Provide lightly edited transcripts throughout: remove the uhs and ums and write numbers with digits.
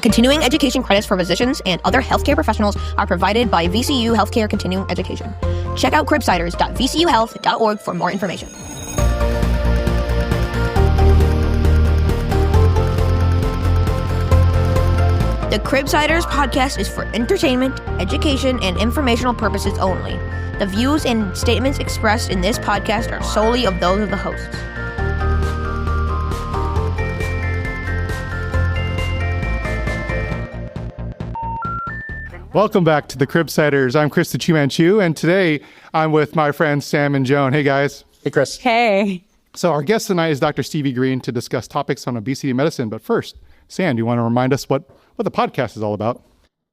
Continuing education credits for physicians and other healthcare professionals are provided by VCU Healthcare Continuing Education. Check out cribsiders.vcuhealth.org for more information. The Cribsiders podcast is for entertainment, education, and informational purposes only. The views and statements expressed in this podcast are solely of those of the hosts. Welcome back to the Cribsiders. I'm Chris the Chu, and today I'm with my friends Sam and Joan. Hey, guys. Hey, Chris. Hey. So our guest tonight is Dr. Stevie Green to discuss topics on obesity medicine. But first, Sam, do you want to remind us what the podcast is all about?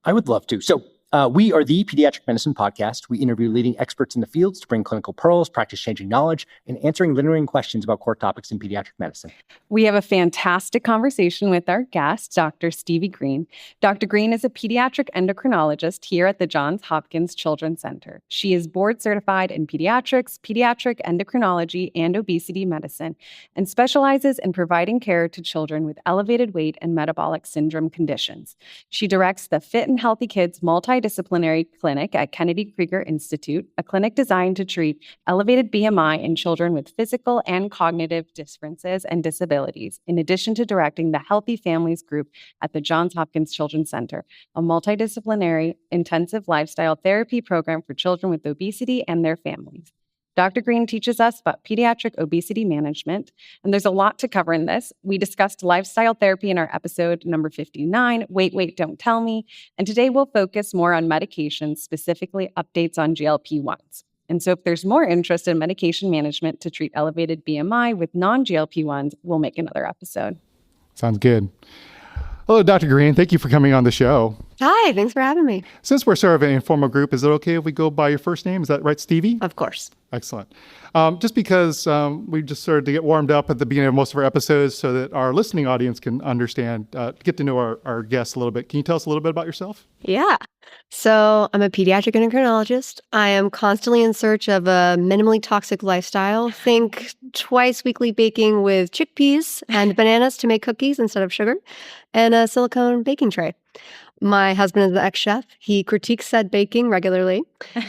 I would love to. So we are the Pediatric Medicine Podcast. We interview leading experts in the fields to bring clinical pearls, practice-changing knowledge, and answering lingering questions about core topics in pediatric medicine. We have a fantastic conversation with our guest, Dr. Stevie Green. Dr. Green is a pediatric endocrinologist here at the Johns Hopkins Children's Center. She is board certified in pediatrics, pediatric endocrinology, and obesity medicine, and specializes in providing care to children with elevated weight and metabolic syndrome conditions. She directs the Fit and Healthy Kids Multidisciplinary Clinic at Kennedy Krieger Institute, a clinic designed to treat elevated BMI in children with physical and cognitive differences and disabilities, in addition to directing the Healthy Families Group at the Johns Hopkins Children's Center, a multidisciplinary intensive lifestyle therapy program for children with obesity and their families. Dr. Green teaches us about pediatric obesity management, and there's a lot to cover in this. We discussed lifestyle therapy in our episode number 59, Wait, Don't Tell Me, and today we'll focus more on medications, specifically updates on GLP-1s. And so if there's more interest in medication management to treat elevated BMI with non-GLP-1s, we'll make another episode. Sounds good. Hello, Dr. Green. Thank you for coming on the show. Hi, thanks for having me. Since we're sort of an informal group, is it okay if we go by your first name? Is that right, Stevie? Of course. Excellent. Just because we just started to get warmed up at the beginning of most of our episodes so that our listening audience can understand, get to know our guests a little bit. Can you tell us a little bit about yourself? Yeah. So I'm a pediatric endocrinologist. I am constantly in search of a minimally toxic lifestyle. Think twice weekly baking with chickpeas and bananas to make cookies instead of sugar, and a silicone baking tray. My husband is an ex-chef. He critiques said baking regularly.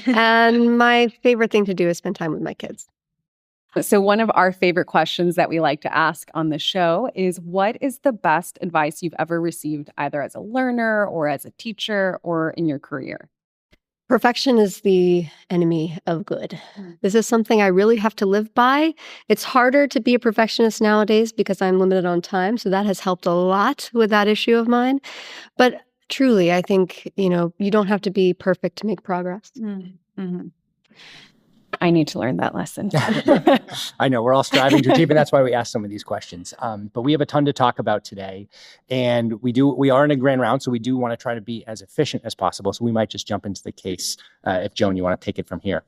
And my favorite thing to do is spend time with my kids. So one of our favorite questions that we like to ask on the show is, what is the best advice you've ever received, either as a learner or as a teacher or in your career? Perfection is the enemy of good. This is something I really have to live by. It's harder to be a perfectionist nowadays because I'm limited on time. So that has helped a lot with that issue of mine. But truly, I think, you don't have to be perfect to make progress. Mm-hmm. I need to learn that lesson. I know, we're all striving to achieve, and that's why we ask some of these questions. But we have a ton to talk about today, and we are in a grand round, so we do want to try to be as efficient as possible. So we might just jump into the case. If Joan, you want to take it from here.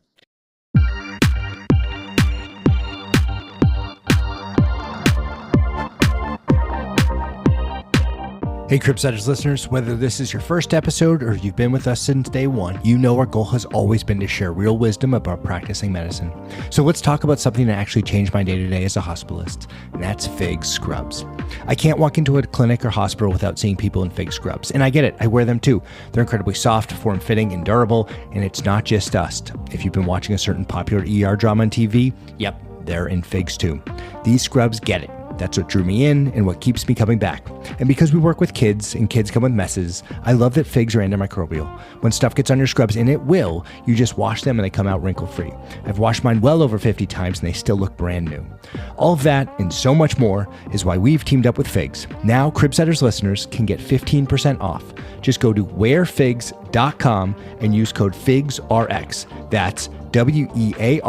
Hey, Cribsiders listeners, whether this is your first episode or you've been with us since day one, you know our goal has always been to share real wisdom about practicing medicine. So let's talk about something that actually changed my day-to-day as a hospitalist, and that's FIG scrubs. I can't walk into a clinic or hospital without seeing people in FIG scrubs, and I get it, I wear them too. They're incredibly soft, form-fitting, and durable, and it's not just dust. If you've been watching a certain popular ER drama on TV, yep, they're in FIGs too. These scrubs get it. That's what drew me in and what keeps me coming back. And because we work with kids and kids come with messes, I love that FIGs are antimicrobial. When stuff gets on your scrubs, and it will, you just wash them and they come out wrinkle-free. I've washed mine well over 50 times and they still look brand new. All of that and so much more is why we've teamed up with FIGs. Now, Cribsiders listeners can get 15% off. Just go to wearfigs.com and use code FIGSRX. That's wearfigs.com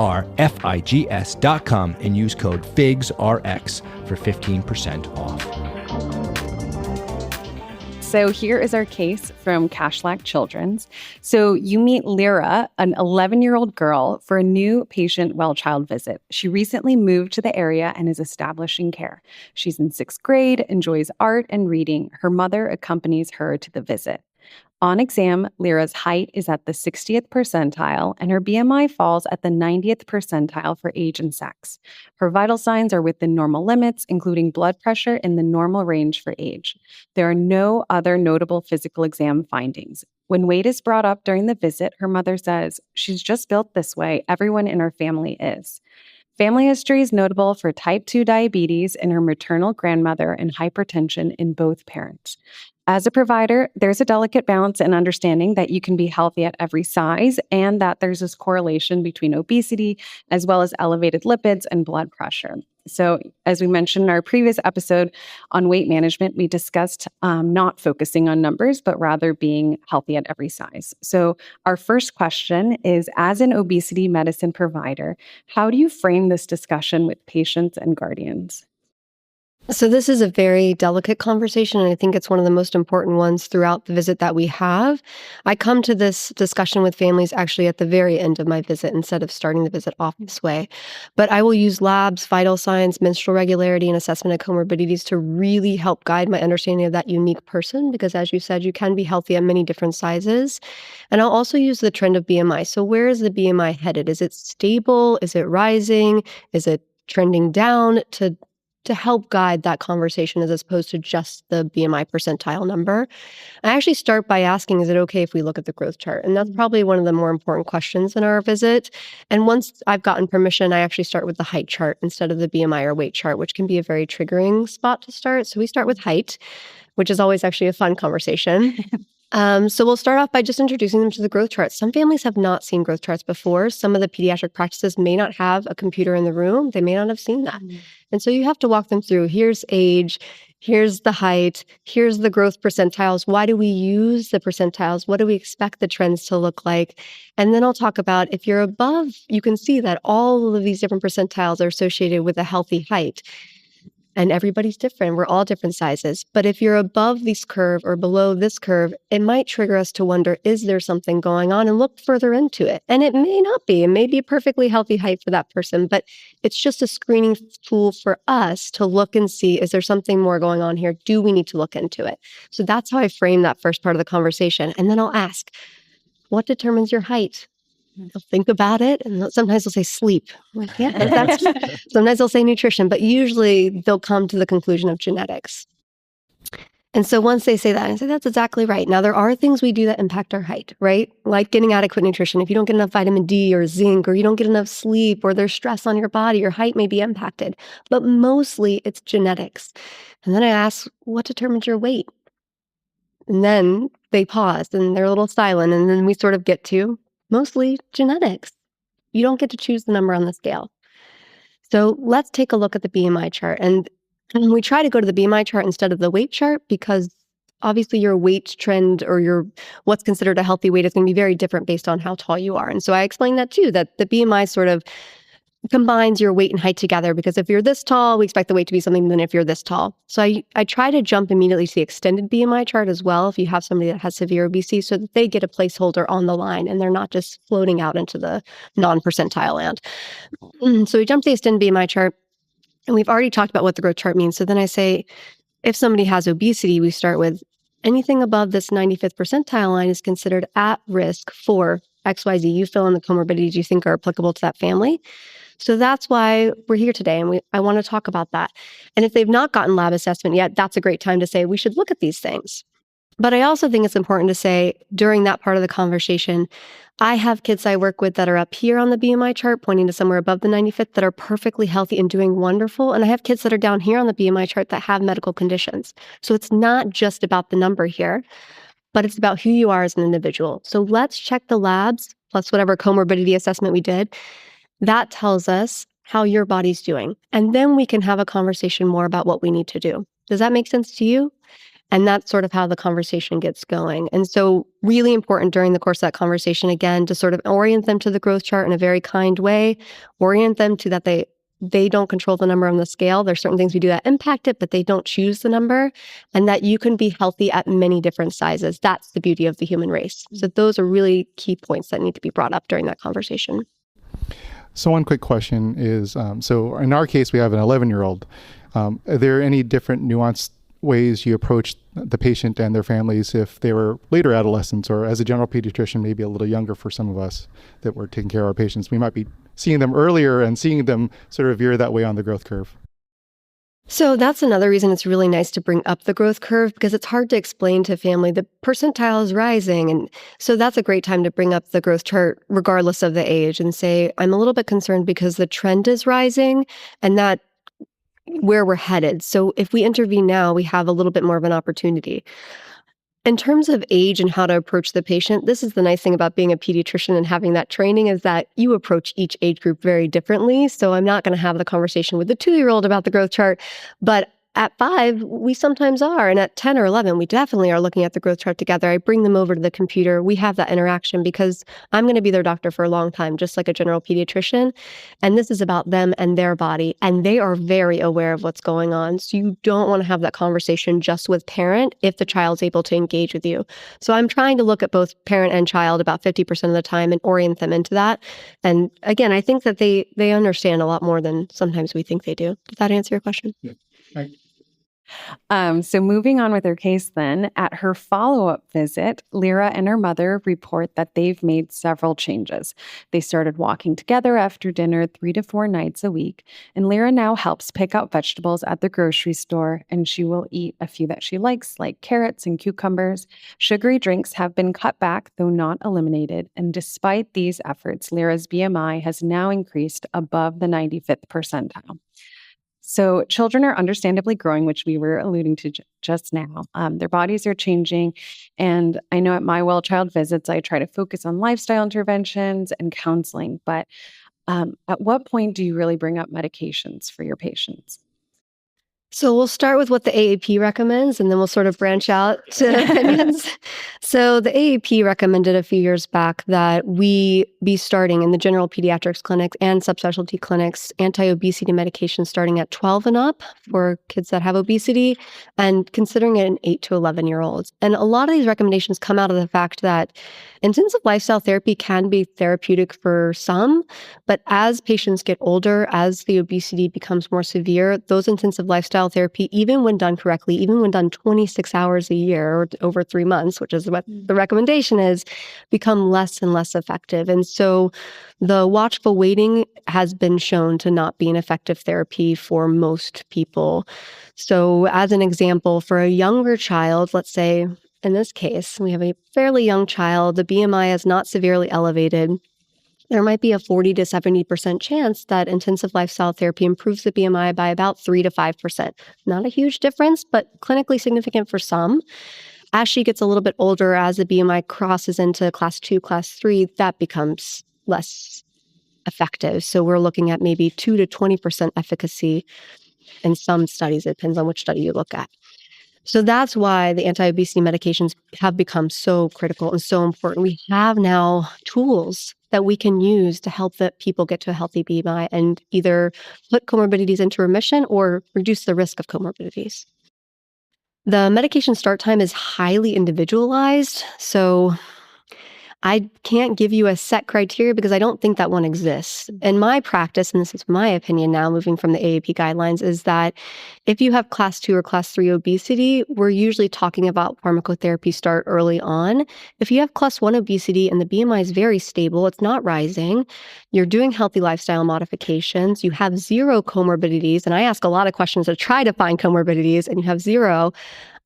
and use code FIGSRX for 15% off. So here is our case from Cashlack Children's. So you meet Lyra, an 11-year-old girl, for a new patient well child visit. She recently moved to the area and is establishing care. She's in 6th grade, enjoys art and reading. Her mother accompanies her to the visit. On exam, Lyra's height is at the 60th percentile, and her BMI falls at the 90th percentile for age and sex. Her vital signs are within normal limits, including blood pressure in the normal range for age. There are no other notable physical exam findings. When weight is brought up during the visit, her mother says, "She's just built this way. Everyone in her family is." Family history is notable for type 2 diabetes in her maternal grandmother and hypertension in both parents. As a provider, there's a delicate balance in understanding that you can be healthy at every size and that there's this correlation between obesity as well as elevated lipids and blood pressure. So, as we mentioned in our previous episode on weight management, we discussed not focusing on numbers, but rather being healthy at every size. So, our first question is, as an obesity medicine provider, how do you frame this discussion with patients and guardians? So this is a very delicate conversation, and I think it's one of the most important ones throughout the visit that we have. I come to this discussion with families actually at the very end of my visit instead of starting the visit off this way. But I will use labs, vital signs, menstrual regularity, and assessment of comorbidities to really help guide my understanding of that unique person, because as you said, you can be healthy at many different sizes. And I'll also use the trend of BMI. So where is the BMI headed? Is it stable? Is it rising? Is it trending down to help guide that conversation as opposed to just the BMI percentile number? I actually start by asking, is it okay if we look at the growth chart? And that's probably one of the more important questions in our visit. And once I've gotten permission, I actually start with the height chart instead of the BMI or weight chart, which can be a very triggering spot to start. So we start with height, which is always actually a fun conversation. So we'll start off by just introducing them to the growth charts. Some families have not seen growth charts before. Some of the pediatric practices may not have a computer in the room. They may not have seen that. And so you have to walk them through, here's age, here's the height, here's the growth percentiles. Why do we use the percentiles? What do we expect the trends to look like? And then I'll talk about if you're above, you can see that all of these different percentiles are associated with a healthy height. And everybody's different. We're all different sizes. But if you're above this curve or below this curve, it might trigger us to wonder, is there something going on? And look further into it. And it may not be. It may be a perfectly healthy height for that person, but it's just a screening tool for us to look and see, is there something more going on here? Do we need to look into it? So that's how I frame that first part of the conversation. And then I'll ask, what determines your height? They'll think about it, and sometimes they'll say sleep. I'm like, yeah, that's sometimes they'll say nutrition, but usually they'll come to the conclusion of genetics. And so once they say that, I say, that's exactly right. Now, there are things we do that impact our height, right? Like getting adequate nutrition. If you don't get enough vitamin D or zinc, or you don't get enough sleep, or there's stress on your body, your height may be impacted. But mostly it's genetics. And then I ask, what determines your weight? And then they pause and they're a little silent. And then we sort of get to mostly genetics. You don't get to choose the number on the scale. So let's take a look at the BMI chart. And we try to go to the BMI chart instead of the weight chart because obviously your weight trend or your what's considered a healthy weight is going to be very different based on how tall you are. And so I explained that too, that the BMI sort of combines your weight and height together, because if you're this tall, we expect the weight to be something than if you're this tall. So I try to jump immediately to the extended BMI chart as well if you have somebody that has severe obesity, so that they get a placeholder on the line and they're not just floating out into the non-percentile land. So we jump to the extended BMI chart, and we've already talked about what the growth chart means. So then I say, if somebody has obesity, we start with anything above this 95th percentile line is considered at risk for XYZ. You fill in the comorbidities you think are applicable to that family. So that's why we're here today, and I want to talk about that. And if they've not gotten lab assessment yet, that's a great time to say we should look at these things. But I also think it's important to say during that part of the conversation, I have kids I work with that are up here on the BMI chart, pointing to somewhere above the 95th, that are perfectly healthy and doing wonderful. And I have kids that are down here on the BMI chart that have medical conditions. So it's not just about the number here, but it's about who you are as an individual. So let's check the labs plus whatever comorbidity assessment we did. That tells us how your body's doing. And then we can have a conversation more about what we need to do. Does that make sense to you? And that's sort of how the conversation gets going. And so really important during the course of that conversation, again, to sort of orient them to the growth chart in a very kind way, orient them to that they don't control the number on the scale. There's certain things we do that impact it, but they don't choose the number, and that you can be healthy at many different sizes. That's the beauty of the human race. So those are really key points that need to be brought up during that conversation. So one quick question is, so in our case, we have an 11-year-old. Are there any different nuanced ways you approach the patient and their families if they were later adolescents, or as a general pediatrician, maybe a little younger for some of us that were taking care of our patients. We might be seeing them earlier and seeing them sort of veer that way on the growth curve. So that's another reason it's really nice to bring up the growth curve, because it's hard to explain to family the percentile is rising. And so that's a great time to bring up the growth chart regardless of the age and say, I'm a little bit concerned because the trend is rising and that where we're headed. So if we intervene now, we have a little bit more of an opportunity. In terms of age and how to approach the patient, this is the nice thing about being a pediatrician and having that training, is that you approach each age group very differently. So I'm not going to have the conversation with the 2-year-old about the growth chart, but at 5, we sometimes are. And at 10 or 11, we definitely are looking at the growth chart together. I bring them over to the computer. We have that interaction because I'm going to be their doctor for a long time, just like a general pediatrician. And this is about them and their body. And they are very aware of what's going on. So you don't want to have that conversation just with parent if the child's able to engage with you. So I'm trying to look at both parent and child about 50% of the time and orient them into that. And again, I think that they understand a lot more than sometimes we think they do. Did that answer your question? Yeah. Right. So moving on with her case then, at her follow-up visit, Lyra and her mother report that they've made several changes. They started walking together after dinner 3 to 4 nights a week, and Lyra now helps pick out vegetables at the grocery store, and she will eat a few that she likes, like carrots and cucumbers. Sugary drinks have been cut back, though not eliminated, and despite these efforts, Lyra's BMI has now increased above the 95th percentile. So children are understandably growing, which we were alluding to just now. Their bodies are changing. And I know at my well-child visits, I try to focus on lifestyle interventions and counseling. But at what point do you really bring up medications for your patients? So we'll start with what the AAP recommends, and then we'll sort of branch out to opinions. So the AAP recommended a few years back that we be starting in the general pediatrics clinics and subspecialty clinics anti-obesity medication starting at 12 and up for kids that have obesity, and considering it in 8 to 11-year-olds. And a lot of these recommendations come out of the fact that intensive lifestyle therapy can be therapeutic for some, but as patients get older, as the obesity becomes more severe, those intensive lifestyle therapy, even when done correctly, even when done 26 hours a year or over 3 months, which is what the recommendation is, become less and less effective. And so the watchful waiting has been shown to not be an effective therapy for most people. So as an example, for a younger child, let's say in this case, we have a fairly young child, the BMI is not severely elevated. There might be a 40 to 70% chance that intensive lifestyle therapy improves the BMI by about 3 to 5%. Not a huge difference, but clinically significant for some. As she gets a little bit older, as the BMI crosses into class 2, class 3, that becomes less effective. So we're looking at maybe 2 to 20% efficacy in some studies. It depends on which study you look at. So that's why the anti-obesity medications have become so critical and so important. We have now tools that we can use to help the people get to a healthy BMI and either put comorbidities into remission or reduce the risk of comorbidities. The medication start time is highly individualized. So I can't give you a set criteria because I don't think that one exists. In my practice, and this is my opinion now, moving from the AAP guidelines, is that if you have class 2 or class 3 obesity, we're usually talking about pharmacotherapy start early on. If you have class 1 obesity and the BMI is very stable, it's not rising, you're doing healthy lifestyle modifications, you have 0 comorbidities, and I ask a lot of questions to try to find comorbidities, and you have 0,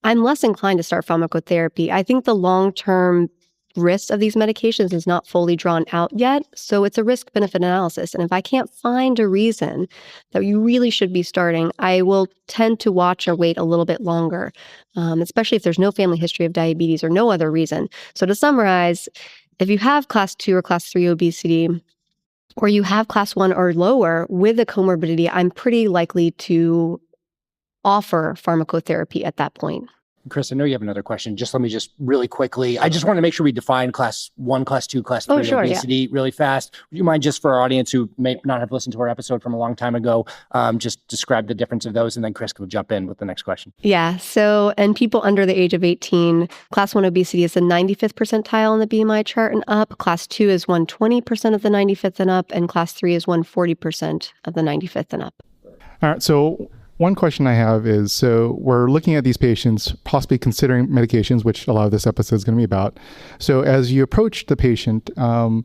I'm less inclined to start pharmacotherapy. I think the long-term risk of these medications is not fully drawn out yet. So it's a risk-benefit analysis. And if I can't find a reason that you really should be starting, I will tend to watch or wait a little bit longer, especially if there's no family history of diabetes or no other reason. So to summarize, if you have class 2 or class 3 obesity, or you have class 1 or lower with a comorbidity, I'm pretty likely to offer pharmacotherapy at that point. Chris, I know you have another question. Let me really quickly, I just want to make sure we define class 1, class 2, class 3 obesity really fast. Would you mind, just for our audience who may not have listened to our episode from a long time ago, just describe the difference of those, and then Chris will jump in with the next question. Yeah. So, and people under the age of 18, class 1 obesity is the 95th percentile on the BMI chart and up. Class 2 is 120% of the 95th and up, and class 3 is 140% of the 95th and up. All right. So One question I have is, so we're looking at these patients, possibly considering medications, which a lot of this episode is going to be about. So as you approach the patient, can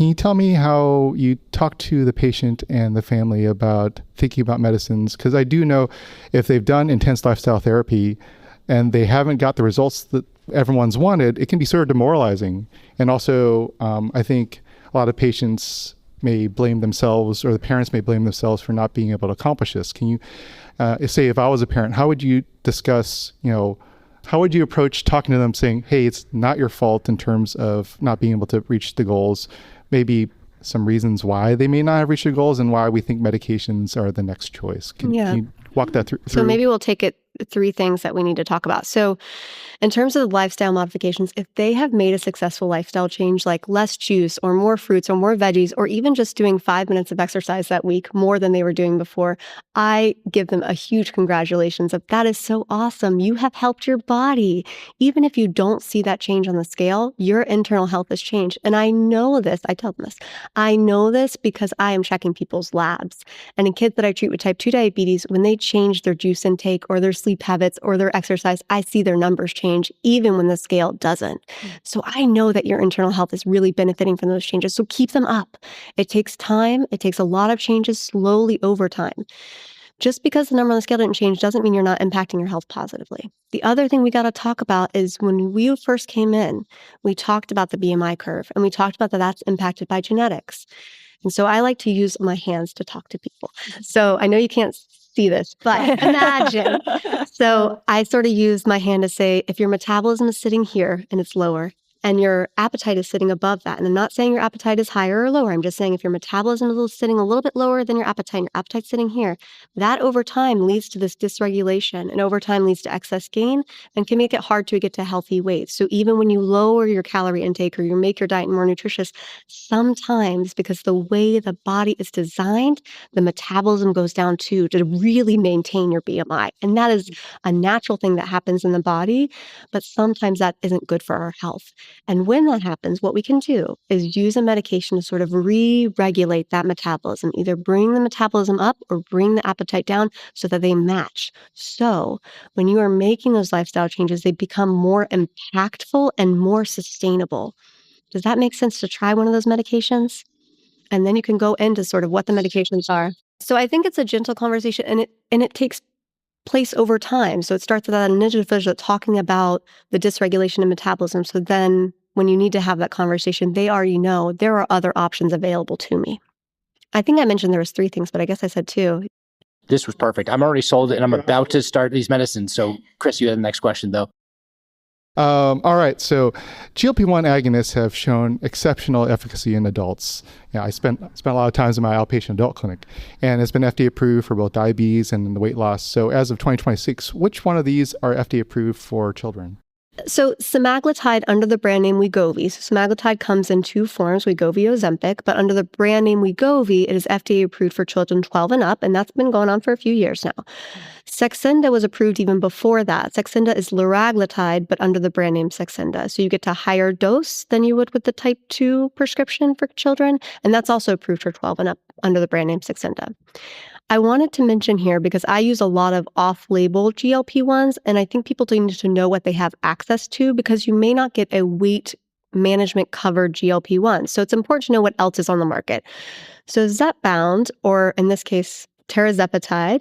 you tell me how you talk to the patient and the family about thinking about medicines? Because I do know if they've done intense lifestyle therapy and they haven't got the results that everyone's wanted, it can be sort of demoralizing. And also, I think a lot of patients may blame themselves, or the parents may blame themselves for not being able to accomplish this. Can you say, if I was a parent, how would you discuss, how would you approach talking to them saying, hey, it's not your fault in terms of not being able to reach the goals, maybe some reasons why they may not have reached the goals and why we think medications are the next choice. Can you walk that through? So maybe we'll take it three things that we need to talk about. So in terms of lifestyle modifications, if they have made a successful lifestyle change, like less juice or more fruits or more veggies, or even just doing 5 minutes of exercise that week, more than they were doing before, I give them a huge congratulations of that is so awesome. You have helped your body. Even if you don't see that change on the scale, your internal health has changed. And I know this, I tell them this, I know this because I am checking people's labs. And in kids that I treat with type 2 diabetes, when they change their juice intake or their sleep habits or their exercise, I see their numbers change even when the scale doesn't. So I know that your internal health is really benefiting from those changes. So keep them up. It takes time. It takes a lot of changes slowly over time. Just because the number on the scale didn't change doesn't mean you're not impacting your health positively. The other thing we got to talk about is when we first came in, we talked about the BMI curve, and we talked about that that's impacted by genetics. And so I like to use my hands to talk to people. So I know you can't see this, but imagine. So I sort of use my hand to say, if your metabolism is sitting here and it's lower, and your appetite is sitting above that. And I'm not saying your appetite is higher or lower. I'm just saying if your metabolism is sitting a little bit lower than your appetite, and your appetite's sitting here, that over time leads to this dysregulation, and over time leads to excess gain and can make it hard to get to healthy weight. So even when you lower your calorie intake or you make your diet more nutritious, sometimes because the way the body is designed, the metabolism goes down too to really maintain your BMI. And that is a natural thing that happens in the body, but sometimes that isn't good for our health. And when that happens, what we can do is use a medication to sort of re-regulate that metabolism, either bring the metabolism up or bring the appetite down so that they match. So when you are making those lifestyle changes, they become more impactful and more sustainable. Does that make sense to try one of those medications? And then you can go into sort of what the medications are. So I think it's a gentle conversation, and it takes place over time. So it starts with that initial visit talking about the dysregulation in metabolism. So then when you need to have that conversation, they already know there are other options available to me. I think I mentioned there was 3 things, but I guess I said 2. This was perfect. I'm already sold and I'm about to start these medicines. So Chris, you have the next question though. All right. So GLP-1 agonists have shown exceptional efficacy in adults. I spent a lot of times in my outpatient adult clinic, and it's been FDA approved for both diabetes and the weight loss. So as of 2026, which one of these are FDA approved for children? So semaglutide under the brand name Wegovy. So semaglutide comes in 2 forms, Wegovy, Ozempic, but under the brand name Wegovy, it is FDA approved for children 12 and up, and that's been going on for a few years now. Saxenda was approved even before that. Saxenda is liraglutide, but under the brand name Saxenda. So you get a higher dose than you would with the type 2 prescription for children, and that's also approved for 12 and up under the brand name Saxenda. I wanted to mention here, because I use a lot of off-label GLP-1s, and I think people need to know what they have access to, because you may not get a weight management covered GLP-1. So it's important to know what else is on the market. So Zepbound, or in this case, tirzepatide,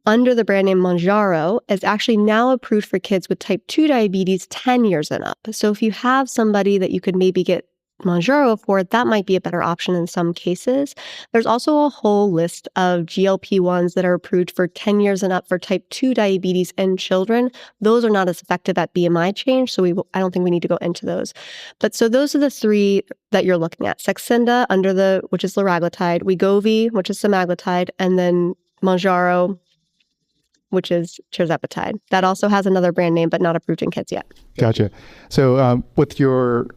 under the brand name Mounjaro, is actually now approved for kids with type 2 diabetes 10 years and up. So if you have somebody that you could maybe get Mounjaro for, that might be a better option in some cases. There's also a whole list of GLP-1s that are approved for 10 years and up for type 2 diabetes in children. Those are not as effective at BMI change, so I don't think we need to go into those. But so those are the 3 that you're looking at. Saxenda, which is liraglutide, Wegovy, which is semaglutide, and then Mounjaro, which is tirzepatide. That also has another brand name, but not approved in kids yet. Gotcha. So with your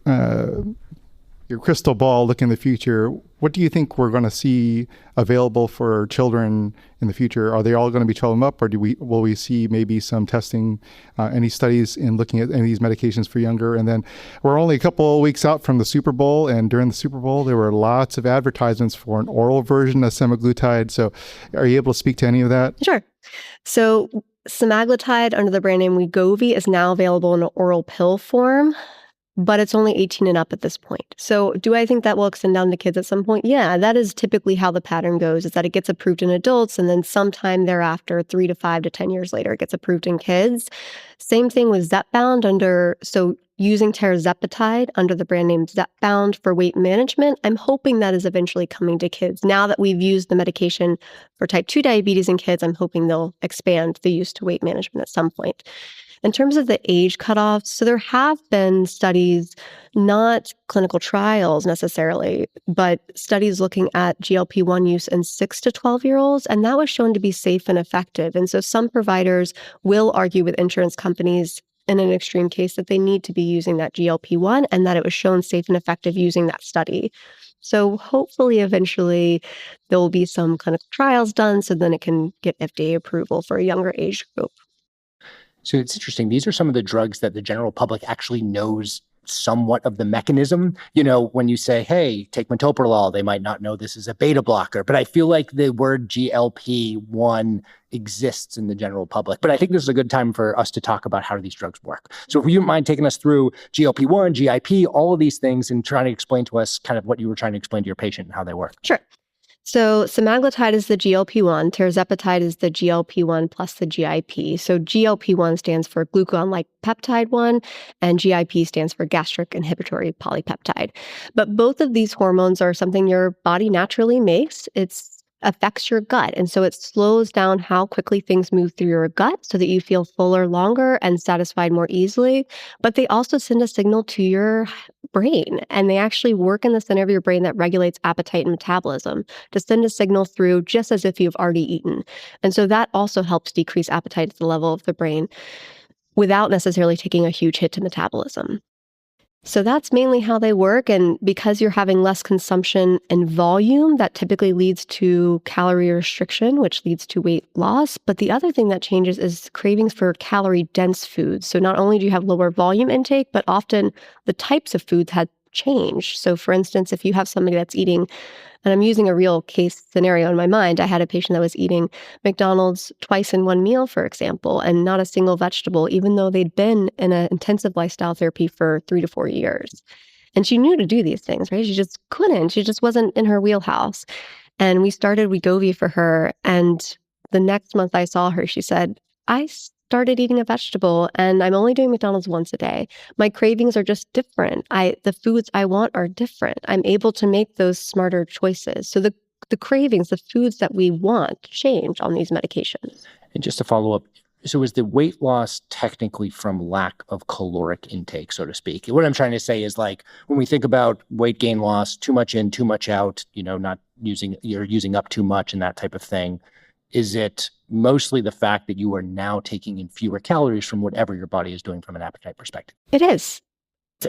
your crystal ball, look in the future, what do you think we're going to see available for children in the future? Are they all going to be 12 and up, or will we see maybe some testing, any studies in looking at any of these medications for younger? And then we're only a couple of weeks out from the Super Bowl, and during the Super Bowl, there were lots of advertisements for an oral version of semaglutide. So are you able to speak to any of that? Sure. So semaglutide under the brand name Wegovy is now available in an oral pill form, but it's only 18 and up at this point. So do I think that will extend down to kids at some point? Yeah, that is typically how the pattern goes, is that it gets approved in adults, and then sometime thereafter, 3 to 5 to 10 years later, it gets approved in kids. Same thing with Zepbound using tirzepatide under the brand name Zepbound for weight management. I'm hoping that is eventually coming to kids. Now that we've used the medication for type 2 diabetes in kids, I'm hoping they'll expand the use to weight management at some point. In terms of the age cutoffs, so there have been studies, not clinical trials necessarily, but studies looking at GLP-1 use in 6 to 12-year-olds, and that was shown to be safe and effective. And so some providers will argue with insurance companies in an extreme case that they need to be using that GLP-1 and that it was shown safe and effective using that study. So hopefully eventually there will be some clinical trials done so then it can get FDA approval for a younger age group. So it's interesting. These are some of the drugs that the general public actually knows somewhat of the mechanism. You know, when you say, hey, take metoprolol, they might not know this is a beta blocker. But I feel like the word GLP-1 exists in the general public. But I think this is a good time for us to talk about how do these drugs work. So if you don't mind taking us through GLP-1, GIP, all of these things, and trying to explain to us kind of what you were trying to explain to your patient and how they work. Sure. So semaglutide is the GLP-1, tirzepatide is the GLP-1 plus the GIP. So GLP-1 stands for glucagon-like peptide 1, and GIP stands for gastric inhibitory polypeptide. But both of these hormones are something your body naturally makes. It affects your gut, and so it slows down how quickly things move through your gut so that you feel fuller longer and satisfied more easily. But they also send a signal to your brain, and they actually work in the center of your brain that regulates appetite and metabolism to send a signal through just as if you've already eaten. And so that also helps decrease appetite at the level of the brain without necessarily taking a huge hit to metabolism. So that's mainly how they work. And because you're having less consumption and volume, that typically leads to calorie restriction, which leads to weight loss. But the other thing that changes is cravings for calorie-dense foods. So not only do you have lower volume intake, but often the types of foods have changed. So for instance, if you have somebody that's eating, and I'm using a real case scenario in my mind, I had a patient that was eating McDonald's twice in one meal, for example, and not a single vegetable, even though they'd been in an intensive lifestyle therapy for 3 to 4 years. And she knew to do these things, right? She just couldn't. She just wasn't in her wheelhouse. And we started Wegovy for her. And the next month I saw her, she said, I started eating a vegetable and I'm only doing McDonald's once a day. My cravings are just different. The foods I want are different. I'm able to make those smarter choices. So the cravings, the foods that we want change on these medications. And just to follow up, so is the weight loss technically from lack of caloric intake, so to speak? What I'm trying to say is, like, when we think about weight gain loss, too much in, too much out, you're using up too much and that type of thing. Is it mostly the fact that you are now taking in fewer calories from whatever your body is doing from an appetite perspective? It is.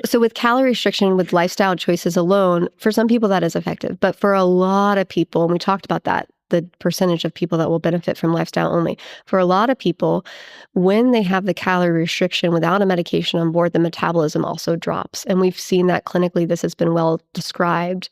So with calorie restriction, with lifestyle choices alone, for some people that is effective. But for a lot of people, and we talked about that, the percentage of people that will benefit from lifestyle only. For a lot of people, when they have the calorie restriction without a medication on board, the metabolism also drops. And we've seen that clinically, this has been well described.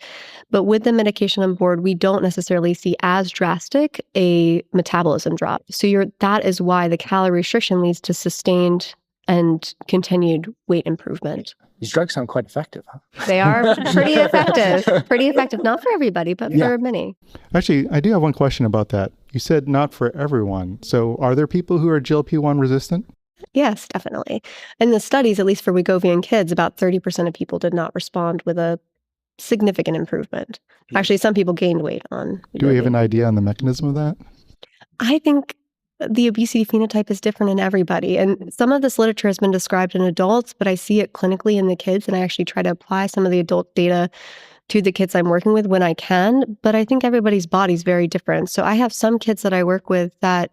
But with the medication on board, we don't necessarily see as drastic a metabolism drop. So that is why the calorie restriction leads to sustained and continued weight improvement. These drugs sound quite effective, huh? They are pretty effective. Pretty effective, not for everybody, but for many. Actually, I do have one question about that. You said not for everyone. So are there people who are GLP-1 resistant? Yes, definitely. In the studies, at least for Wegovy in kids, about 30% of people did not respond with a significant improvement. Actually, some people gained weight on Wegovy. Do we have an idea on the mechanism of that? I think the obesity phenotype is different in everybody. And some of this literature has been described in adults, but I see it clinically in the kids. And I actually try to apply some of the adult data to the kids I'm working with when I can. But I think everybody's body is very different. So I have some kids that I work with that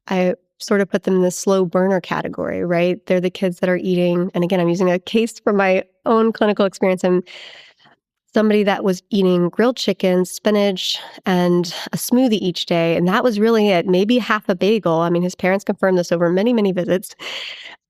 I sort of put them in the slow burner category, right? They're the kids that are eating. And again, I'm using a case from my own clinical experience. somebody that was eating grilled chicken, spinach, and a smoothie each day. And that was really it. Maybe half a bagel. I mean, his parents confirmed this over many, many visits.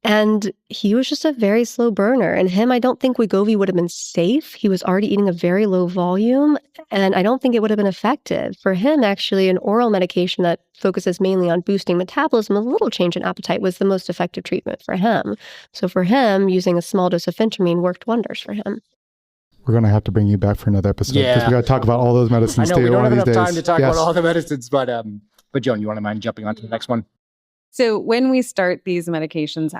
And he was just a very slow burner. And him, I don't think Wegovy would have been safe. He was already eating a very low volume, and I don't think it would have been effective. For him, actually, an oral medication that focuses mainly on boosting metabolism, a little change in appetite was the most effective treatment for him. So for him, using a small dose of phentermine worked wonders for him. We're going to have to bring you back for another episode because we got to talk about all those medicines. I know we don't have enough days. time to talk about all the medicines, but Joan, you want to mind jumping on to the next one? So when we start these medications,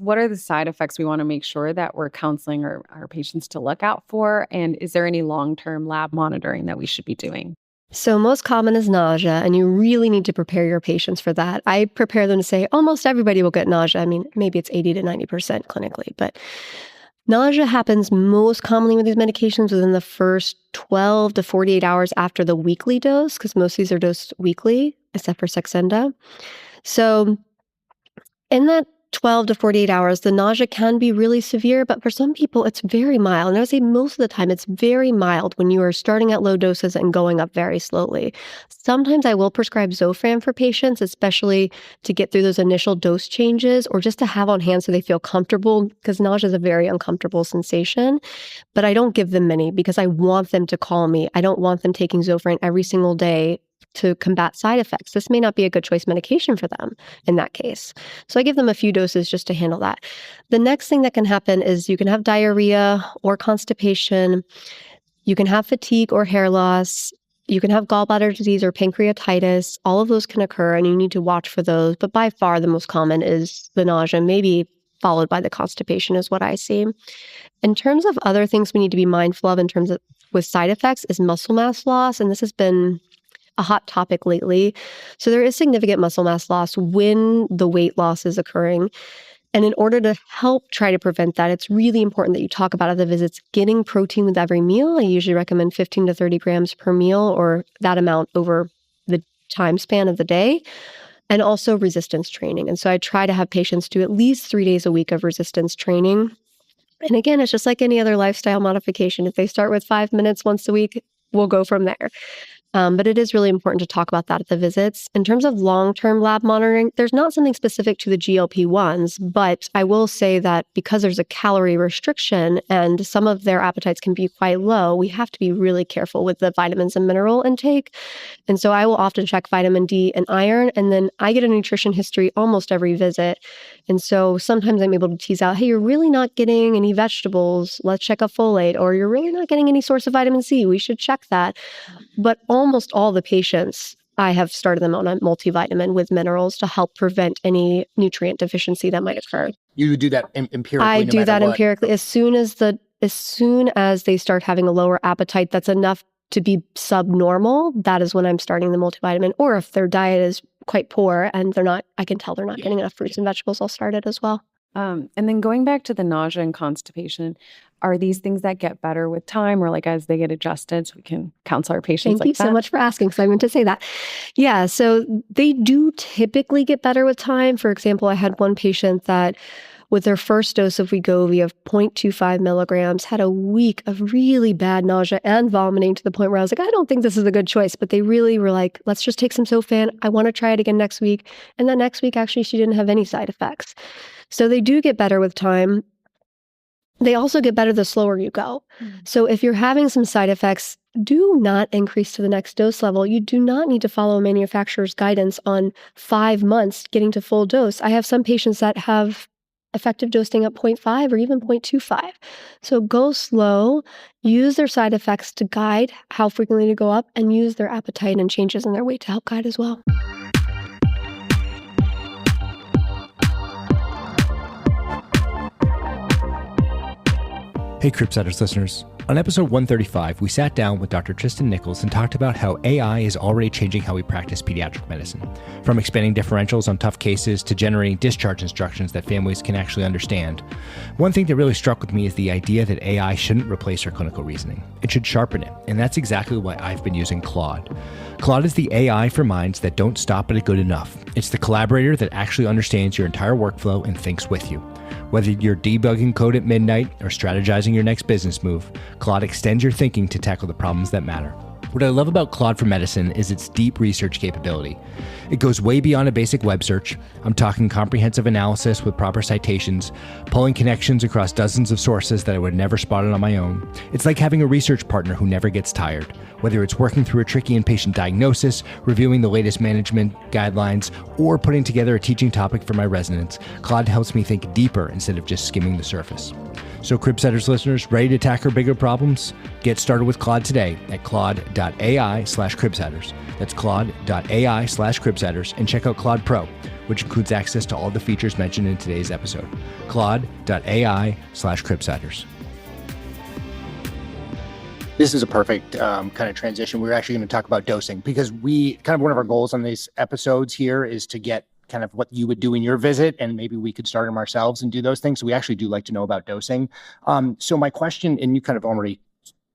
what are the side effects we want to make sure that we're counseling our patients to look out for? And is there any long-term lab monitoring that we should be doing? So most common is nausea, and you really need to prepare your patients for that. I prepare them to say almost everybody will get nausea. I mean, maybe it's 80 to 90% clinically, but nausea happens most commonly with these medications within the first 12 to 48 hours after the weekly dose, because most of these are dosed weekly, except for Saxenda. So in that 12 to 48 hours, the nausea can be really severe, but for some people, it's very mild. And I would say most of the time, it's very mild when you are starting at low doses and going up very slowly. Sometimes I will prescribe Zofran for patients, especially to get through those initial dose changes or just to have on hand so they feel comfortable, because nausea is a very uncomfortable sensation. But I don't give them many because I want them to call me. I don't want them taking Zofran every single day to combat side effects. This may not be a good choice medication for them in that case. So I give them a few doses just to handle that. The next thing that can happen is you can have diarrhea or constipation. You can have fatigue or hair loss. You can have gallbladder disease or pancreatitis. All of those can occur, and you need to watch for those. But by far, the most common is the nausea, maybe followed by the constipation is what I see. In terms of other things we need to be mindful of in terms of with side effects is muscle mass loss, and this has been a hot topic lately. So there is significant muscle mass loss when the weight loss is occurring. And in order to help try to prevent that, it's really important that you talk about at the visits getting protein with every meal. I usually recommend 15 to 30 grams per meal or that amount over the time span of the day. And also resistance training. And so I try to have patients do at least 3 days a week of resistance training. And again, it's just like any other lifestyle modification. If they start with 5 minutes once a week, we'll go from there. But it is really important to talk about that at the visits. In terms of long-term lab monitoring, there's not something specific to the GLP-1s, but I will say that because there's a calorie restriction and some of their appetites can be quite low, we have to be really careful with the vitamins and mineral intake. And so I will often check vitamin D and iron, and then I get a nutrition history almost every visit. And so sometimes I'm able to tease out, hey, you're really not getting any vegetables. Let's check a folate. Or you're really not getting any source of vitamin C. We should check that. But almost all the patients, I have started them on a multivitamin with minerals to help prevent any nutrient deficiency that might occur. You do that empirically? I do that empirically. As soon as they start having a lower appetite that's enough to be subnormal, that is when I'm starting the multivitamin. Or if their diet is quite poor and I can tell they're not getting enough fruits and vegetables, I'll start it as well. And then going back to the nausea and constipation, are these things that get better with time or like as they get adjusted so we can counsel our patients? Thank you so much for asking, because I meant to say that. Yeah, so they do typically get better with time. For example, I had one patient that with their first dose of Wegovy of 0.25 milligrams had a week of really bad nausea and vomiting to the point where I was like, I don't think this is a good choice. But they really were like, let's just take some Zofran. I want to try it again next week. And then next week, actually, she didn't have any side effects. So they do get better with time. They also get better the slower you go. So if you're having some side effects, do not increase to the next dose level. You do not need to follow a manufacturer's guidance on 5 months getting to full dose. I have some patients that have effective dosing at 0.5 or even 0.25. So go slow, use their side effects to guide how frequently to go up, and use their appetite and changes in their weight to help guide as well. Hey, Cribsiders listeners. On episode 135, we sat down with Dr. Tristan Nichols and talked about how AI is already changing how we practice pediatric medicine. From expanding differentials on tough cases to generating discharge instructions that families can actually understand. One thing that really struck with me is the idea that AI shouldn't replace our clinical reasoning. It should sharpen it, and that's exactly why I've been using Claude. Claude is the AI for minds that don't stop at a good enough. It's the collaborator that actually understands your entire workflow and thinks with you. Whether you're debugging code at midnight or strategizing your next business move, Claude extends your thinking to tackle the problems that matter. What I love about Claude for Medicine is its deep research capability. It goes way beyond a basic web search. I'm talking comprehensive analysis with proper citations, pulling connections across dozens of sources that I would never spotted on my own. It's like having a research partner who never gets tired. Whether it's working through a tricky inpatient diagnosis, reviewing the latest management guidelines, or putting together a teaching topic for my residents, Claude helps me think deeper instead of just skimming the surface. So Cribsiders listeners, ready to tackle bigger problems? Get started with Claude today at claude.ai/Cribsiders. That's claude.ai/Cribsiders, and check out Claude Pro, which includes access to all the features mentioned in today's episode. claude.ai/Cribsiders. This is a perfect kind of transition. We're actually going to talk about dosing because one of our goals on these episodes here is to get kind of what you would do in your visit, and maybe we could start them ourselves and do those things. So we actually do like to know about dosing. So my question, and you kind of already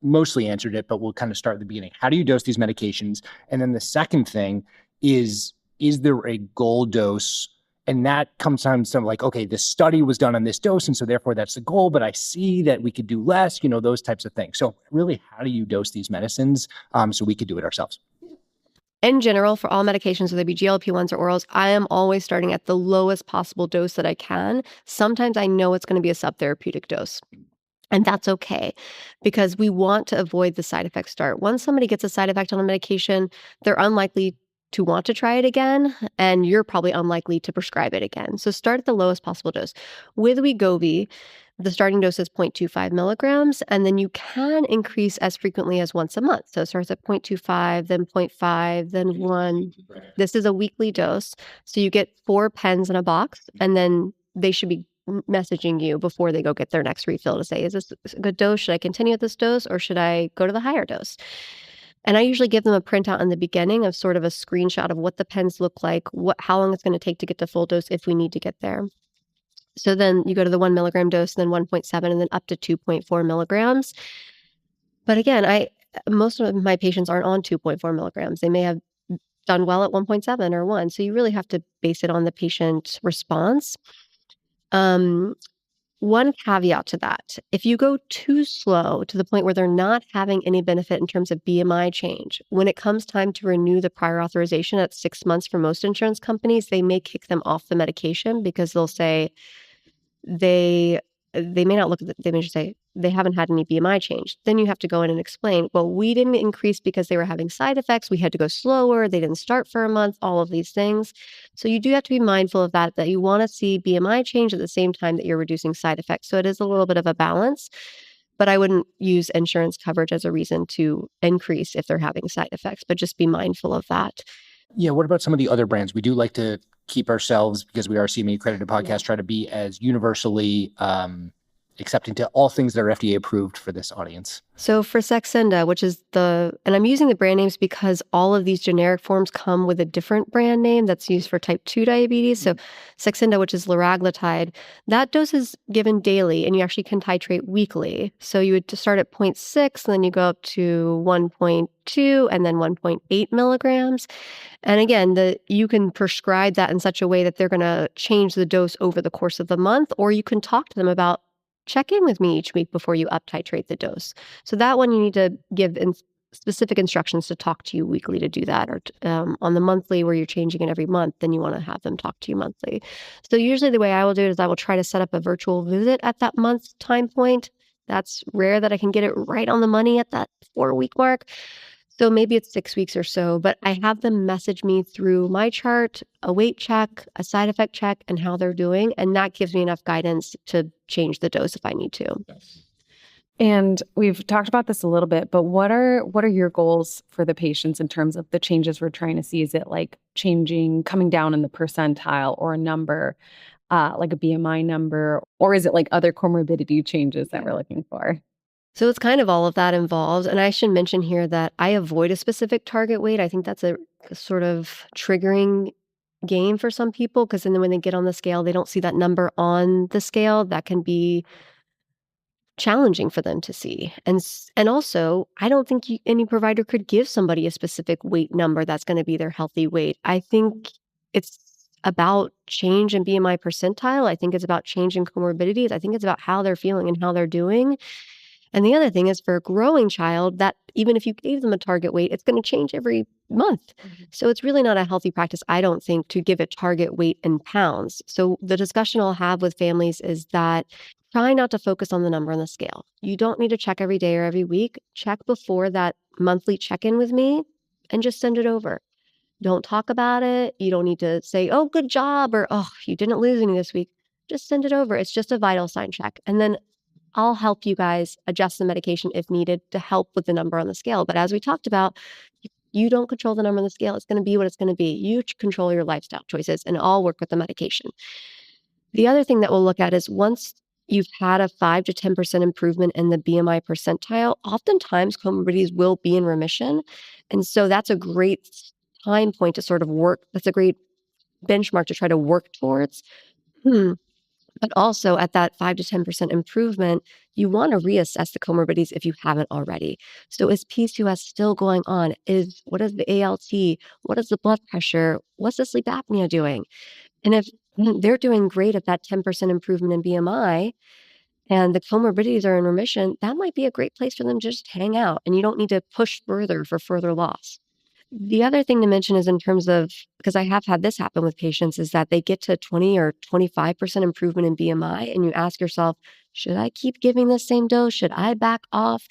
mostly answered it, but we'll kind of start at the beginning. How do you dose these medications? And then the second thing is there a goal dose? And that comes down to like, okay, this study was done on this dose, and so therefore that's the goal, but I see that we could do less, those types of things. So really, how do you dose these medicines so we could do it ourselves? In general, for all medications, whether they be GLP-1s or orals, I am always starting at the lowest possible dose that I can. Sometimes I know it's going to be a subtherapeutic dose. And that's okay, because we want to avoid the side effect start. Once somebody gets a side effect on a medication, they're unlikely to want to try it again, and you're probably unlikely to prescribe it again. So start at the lowest possible dose. With Wegovy, the starting dose is 0.25 milligrams, and then you can increase as frequently as once a month. So it starts at 0.25, then 0.5, then 1. This is a weekly dose. So you get 4 pens in a box, and then they should be messaging you before they go get their next refill to say, is this a good dose? Should I continue at this dose, or should I go to the higher dose? And I usually give them a printout in the beginning of sort of a screenshot of what the pens look like, how long it's going to take to get to full dose if we need to get there. So then you go to the 1 milligram dose, then 1.7, and then up to 2.4 milligrams. But again, most of my patients aren't on 2.4 milligrams. They may have done well at 1.7 or 1. So you really have to base it on the patient response. One caveat to that, if you go too slow to the point where they're not having any benefit in terms of BMI change, when it comes time to renew the prior authorization at 6 months for most insurance companies, they may kick them off the medication because they'll say they may not look at they may just say they haven't had any BMI change. Then you have to go in and explain, well, we didn't increase because they were having side effects. We had to go slower. They didn't start for a month, all of these things. So you do have to be mindful of that you want to see BMI change at the same time that you're reducing side effects. So it is a little bit of a balance, but I wouldn't use insurance coverage as a reason to increase if they're having side effects, but just be mindful of that. Yeah. What about some of the other brands? We do like to keep ourselves, because we are a CME accredited podcast, try to be as universally accepting to all things that are FDA approved for this audience. So for Saxenda, which is and I'm using the brand names because all of these generic forms come with a different brand name that's used for type 2 diabetes. So Saxenda, which is liraglutide, that dose is given daily, and you actually can titrate weekly. So you would start at 0.6, and then you go up to 1.2, and then 1.8 milligrams. And again, you can prescribe that in such a way that they're going to change the dose over the course of the month, or you can talk to them about, check in with me each week before you up titrate the dose. So that one you need to give specific instructions to talk to you weekly to do that, or on the monthly where you're changing it every month, then you want to have them talk to you monthly. So usually the way I will do it is I will try to set up a virtual visit at that month's time point. That's rare that I can get it right on the money at that 4-week mark. So maybe it's 6 weeks or so, but I have them message me through my chart, a weight check, a side effect check, and how they're doing. And that gives me enough guidance to change the dose if I need to. And we've talked about this a little bit, but what are your goals for the patients in terms of the changes we're trying to see? Is it like coming down in the percentile or a number, like a BMI number, or is it like other comorbidity changes that we're looking for? So it's kind of all of that involved. And I should mention here that I avoid a specific target weight. I think that's a sort of triggering game for some people, because then when they get on the scale, they don't see that number on the scale. That can be challenging for them to see. And also, I don't think any provider could give somebody a specific weight number that's going to be their healthy weight. I think it's about change in BMI percentile. I think it's about change in comorbidities. I think it's about how they're feeling and how they're doing. And the other thing is for a growing child, that even if you gave them a target weight, it's going to change every month. So it's really not a healthy practice, I don't think, to give a target weight in pounds. So the discussion I'll have with families is that try not to focus on the number on the scale. You don't need to check every day or every week. Check before that monthly check-in with me and just send it over. Don't talk about it. You don't need to say, oh, good job, or oh, you didn't lose any this week. Just send it over. It's just a vital sign check. And then I'll help you guys adjust the medication if needed to help with the number on the scale. But as we talked about, you don't control the number on the scale. It's going to be what it's going to be. You control your lifestyle choices, and I'll work with the medication. The other thing that we'll look at is once you've had a 5 to 10% improvement in the BMI percentile, oftentimes comorbidities will be in remission. And so that's a great time point to sort of work. That's a great benchmark to try to work towards. But also at that 5 to 10% improvement, you want to reassess the comorbidities if you haven't already. So is PCOS still going on? What is the ALT? What is the blood pressure? What's the sleep apnea doing? And if they're doing great at that 10% improvement in BMI and the comorbidities are in remission, that might be a great place for them to just hang out, and you don't need to push further for further loss. The other thing to mention is in terms of, because I have had this happen with patients, is that they get to 20 or 25% improvement in BMI, and you ask yourself, should I keep giving this same dose? Should I back off?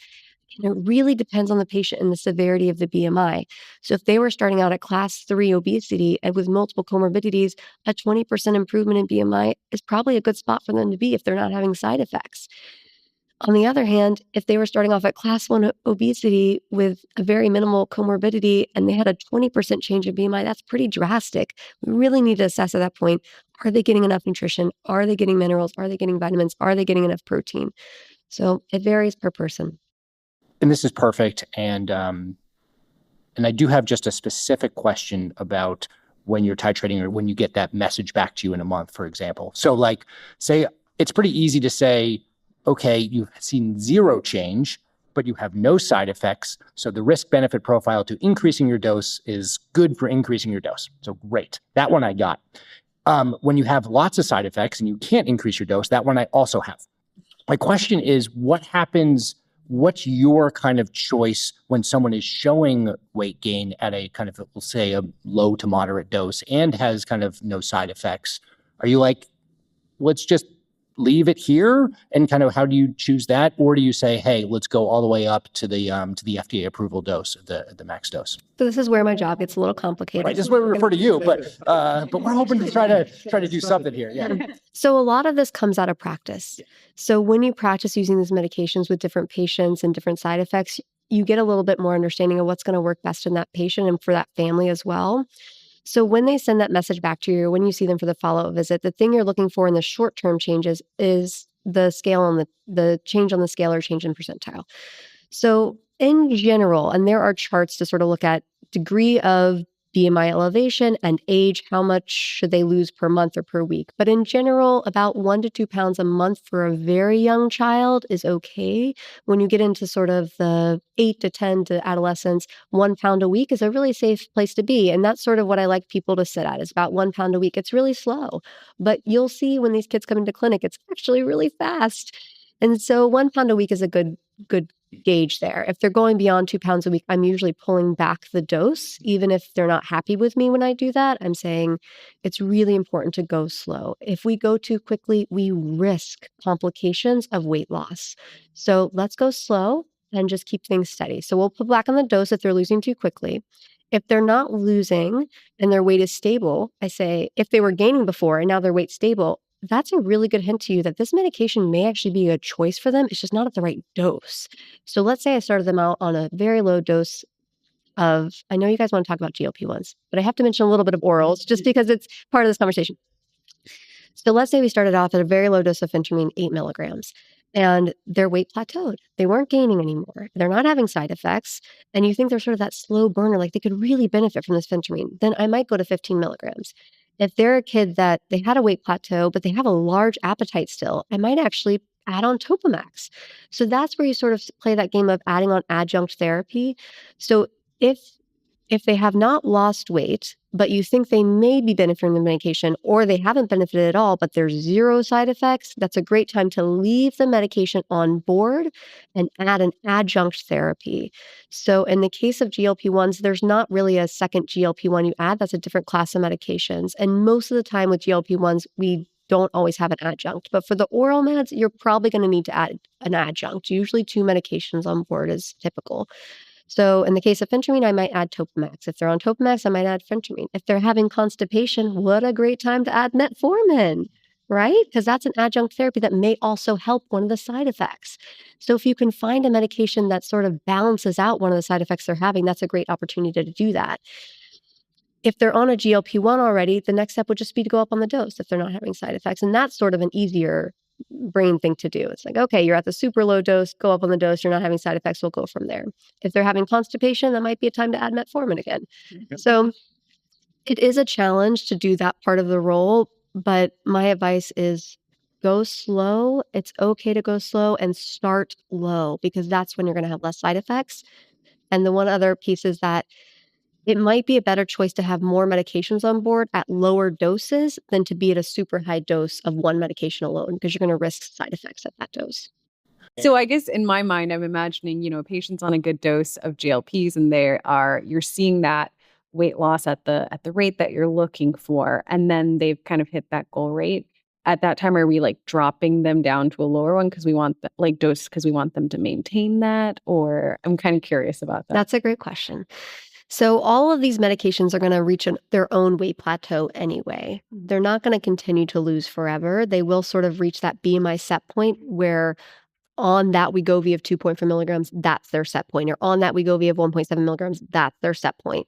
And it really depends on the patient and the severity of the BMI. So if they were starting out at class 3 obesity and with multiple comorbidities, a 20% improvement in BMI is probably a good spot for them to be if they're not having side effects. On the other hand, if they were starting off at class 1 obesity with a very minimal comorbidity and they had a 20% change in BMI, that's pretty drastic. We really need to assess at that point, are they getting enough nutrition? Are they getting minerals? Are they getting vitamins? Are they getting enough protein? So it varies per person. And this is perfect. And I do have just a specific question about when you're titrating or when you get that message back to you in a month, for example. So like, say it's pretty easy to say, okay, you've seen zero change, but you have no side effects. So the risk benefit profile to increasing your dose is good for increasing your dose. So great. That one I got. When you have lots of side effects and you can't increase your dose, that one I also have. My question is, what happens? What's your kind of choice when someone is showing weight gain at a kind of, we'll say, a low to moderate dose and has kind of no side effects? Are you like, let's just leave it here, and kind of how do you choose that? Or do you say, hey, let's go all the way up to the FDA approval dose, the max dose? So this is where my job gets a little complicated. Right, this is where we refer to you, but we're hoping to try to do something here. Yeah. So a lot of this comes out of practice. So when you practice using these medications with different patients and different side effects, you get a little bit more understanding of what's going to work best in that patient and for that family as well. So when they send that message back to you, when you see them for the follow-up visit, the thing you're looking for in the short-term changes is the scale on the change on the scale or change in percentile. So in general, and there are charts to sort of look at degree of BMI elevation and age, how much should they lose per month or per week. But in general, about 1 to 2 pounds a month for a very young child is okay. When you get into sort of the 8 to 10 to adolescence, 1 pound a week is a really safe place to be. And that's sort of what I like people to sit at, is about 1 pound a week. It's really slow, but you'll see when these kids come into clinic, it's actually really fast. And so 1 pound a week is a good gauge there. If they're going beyond 2 pounds a week, I'm usually pulling back the dose. Even if they're not happy with me when I do that, I'm saying it's really important to go slow. If we go too quickly, we risk complications of weight loss. So let's go slow and just keep things steady. So we'll pull back on the dose if they're losing too quickly. If they're not losing and their weight is stable, I say if they were gaining before and now their weight's stable, that's a really good hint to you that this medication may actually be a choice for them. It's just not at the right dose. So let's say I started them out on a very low dose of, I know you guys want to talk about GLP-1s, but I have to mention a little bit of orals just because it's part of this conversation. So let's say we started off at a very low dose of phentermine, 8 milligrams, and their weight plateaued. They weren't gaining anymore. They're not having side effects. And you think they're sort of that slow burner, like they could really benefit from this phentermine. Then I might go to 15 milligrams. If they're a kid that they had a weight plateau, but they have a large appetite still, I might actually add on Topamax. So that's where you sort of play that game of adding on adjunct therapy. So if If they have not lost weight, but you think they may be benefiting from the medication, or they haven't benefited at all, but there's zero side effects, that's a great time to leave the medication on board and add an adjunct therapy. So in the case of GLP-1s, there's not really a second GLP-1 you add. That's a different class of medications. And most of the time with GLP-1s, we don't always have an adjunct. But for the oral meds, you're probably going to need to add an adjunct. Usually 2 medications on board is typical. So in the case of phentermine, I might add Topamax. If they're on Topamax, I might add phentermine. If they're having constipation, what a great time to add metformin, right? Because that's an adjunct therapy that may also help one of the side effects. So if you can find a medication that sort of balances out one of the side effects they're having, that's a great opportunity to do that. If they're on a GLP-1 already, the next step would just be to go up on the dose if they're not having side effects. And that's sort of an easier brain thing to do. It's like, okay, you're at the super low dose, go up on the dose, you're not having side effects, we'll go from there. If they're having constipation, that might be a time to add metformin again. So it is a challenge to do that part of the role, but my advice is go slow. It's okay to go slow and start low because that's when you're going to have less side effects. And the one other piece is that it might be a better choice to have more medications on board at lower doses than to be at a super high dose of one medication alone because you're going to risk side effects at that dose. So I guess in my mind, I'm imagining, patients on a good dose of GLPs and you're seeing that weight loss at the rate that you're looking for. And then they've kind of hit that goal rate. At that time, are we like dropping them down to a lower one because we want dose because we want them to maintain that? Or I'm kind of curious about that. That's a great question. So all of these medications are going to reach their own weight plateau anyway. They're not going to continue to lose forever. They will sort of reach that BMI set point where on that Wegovy of 2.4 milligrams, that's their set point. Or on that Wegovy of 1.7 milligrams, that's their set point.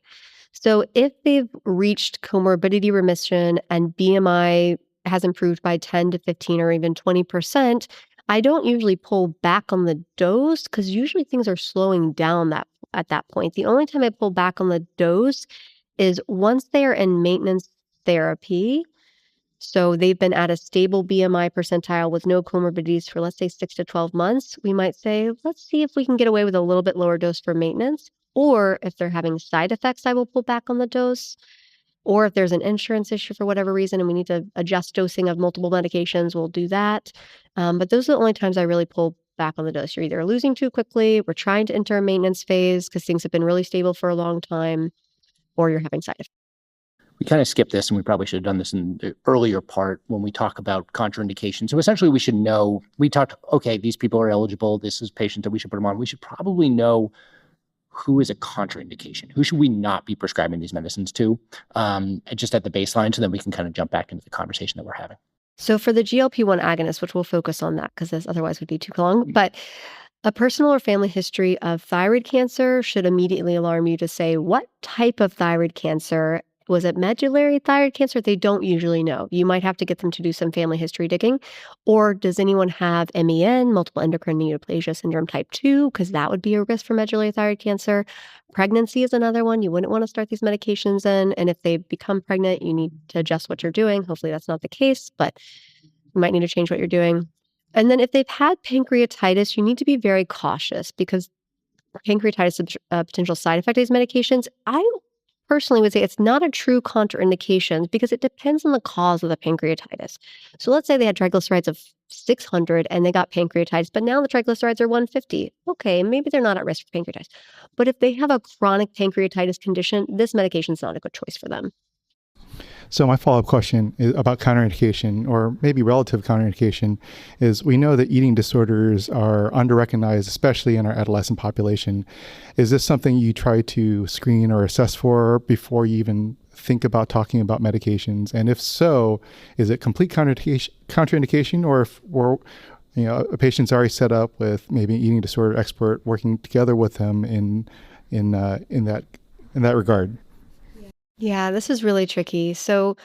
So if they've reached comorbidity remission and BMI has improved by 10 to 15 or even 20%, I don't usually pull back on the dose because usually things are slowing down at that point. The only time I pull back on the dose is once they are in maintenance therapy. So they've been at a stable BMI percentile with no comorbidities for, let's say, 6 to 12 months. We might say, let's see if we can get away with a little bit lower dose for maintenance. Or if they're having side effects, I will pull back on the dose. Or if there's an insurance issue for whatever reason and we need to adjust dosing of multiple medications, we'll do that. But those are the only times I really pull back on the dose. You're either losing too quickly, we're trying to enter a maintenance phase because things have been really stable for a long time, or you're having side effects. We kind of skipped this, and we probably should have done this in the earlier part when we talk about contraindications. So essentially, we should know, we talked, okay, these people are eligible. This is patients that we should put them on. We should probably know who is a contraindication. Who should we not be prescribing these medicines to, just at the baseline, so then we can kind of jump back into the conversation that we're having. So for the GLP-1 agonists, which we'll focus on that because this otherwise would be too long, but a personal or family history of thyroid cancer should immediately alarm you to say, what type of thyroid cancer? Was it medullary thyroid cancer? They don't usually know. You might have to get them to do some family history digging. Or does anyone have MEN, multiple endocrine neoplasia syndrome type 2? Because that would be a risk for medullary thyroid cancer. Pregnancy is another one. You wouldn't want to start these medications in. And if they become pregnant, you need to adjust what you're doing. Hopefully that's not the case, but you might need to change what you're doing. And then if they've had pancreatitis, you need to be very cautious because pancreatitis is a potential side effect of these medications. I personally would say it's not a true contraindication because it depends on the cause of the pancreatitis. So let's say they had triglycerides of 600 and they got pancreatitis, but now the triglycerides are 150. Okay, maybe they're not at risk for pancreatitis. But if they have a chronic pancreatitis condition, this medication is not a good choice for them. So my follow-up question is about contraindication, or maybe relative contraindication, is we know that eating disorders are underrecognized, especially in our adolescent population. Is this something you try to screen or assess for before you even think about talking about medications? And if so, is it complete contraindication, or if a patient's already set up with maybe an eating disorder expert working together with them in that regard? Yeah, this is really tricky. So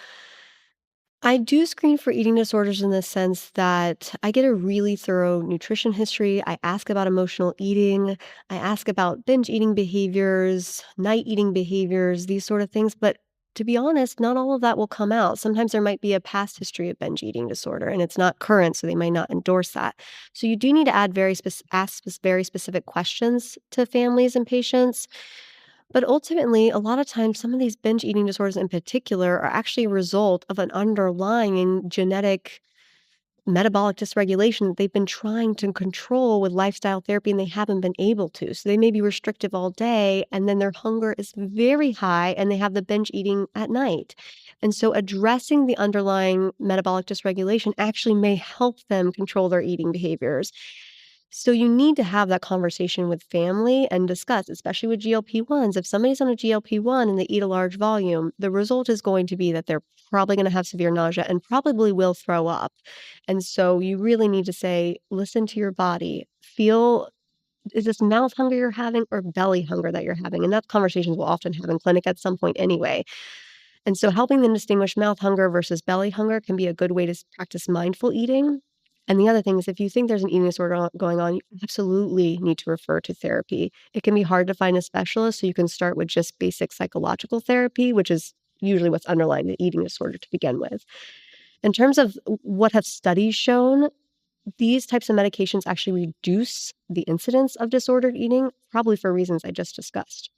I do screen for eating disorders in the sense that I get a really thorough nutrition history. I ask about emotional eating. I ask about binge eating behaviors, night eating behaviors, these sort of things. But to be honest, not all of that will come out. Sometimes there might be a past history of binge eating disorder and it's not current, so they might not endorse that. So you do need to ask very specific questions to families and patients. But ultimately, a lot of times, some of these binge eating disorders in particular are actually a result of an underlying genetic metabolic dysregulation that they've been trying to control with lifestyle therapy and they haven't been able to. So they may be restrictive all day and then their hunger is very high and they have the binge eating at night. And so addressing the underlying metabolic dysregulation actually may help them control their eating behaviors. So you need to have that conversation with family and discuss, especially with GLP-1s. If somebody's on a GLP-1 and they eat a large volume, the result is going to be that they're probably going to have severe nausea and probably will throw up. And so you really need to say, listen to your body. Feel, is this mouth hunger you're having or belly hunger that you're having? And that conversations we'll often have in clinic at some point anyway. And so helping them distinguish mouth hunger versus belly hunger can be a good way to practice mindful eating. And the other thing is if you think there's an eating disorder going on, you absolutely need to refer to therapy. It can be hard to find a specialist, so you can start with just basic psychological therapy, which is usually what's underlying the eating disorder to begin with. In terms of what have studies shown, these types of medications actually reduce the incidence of disordered eating, probably for reasons I just discussed.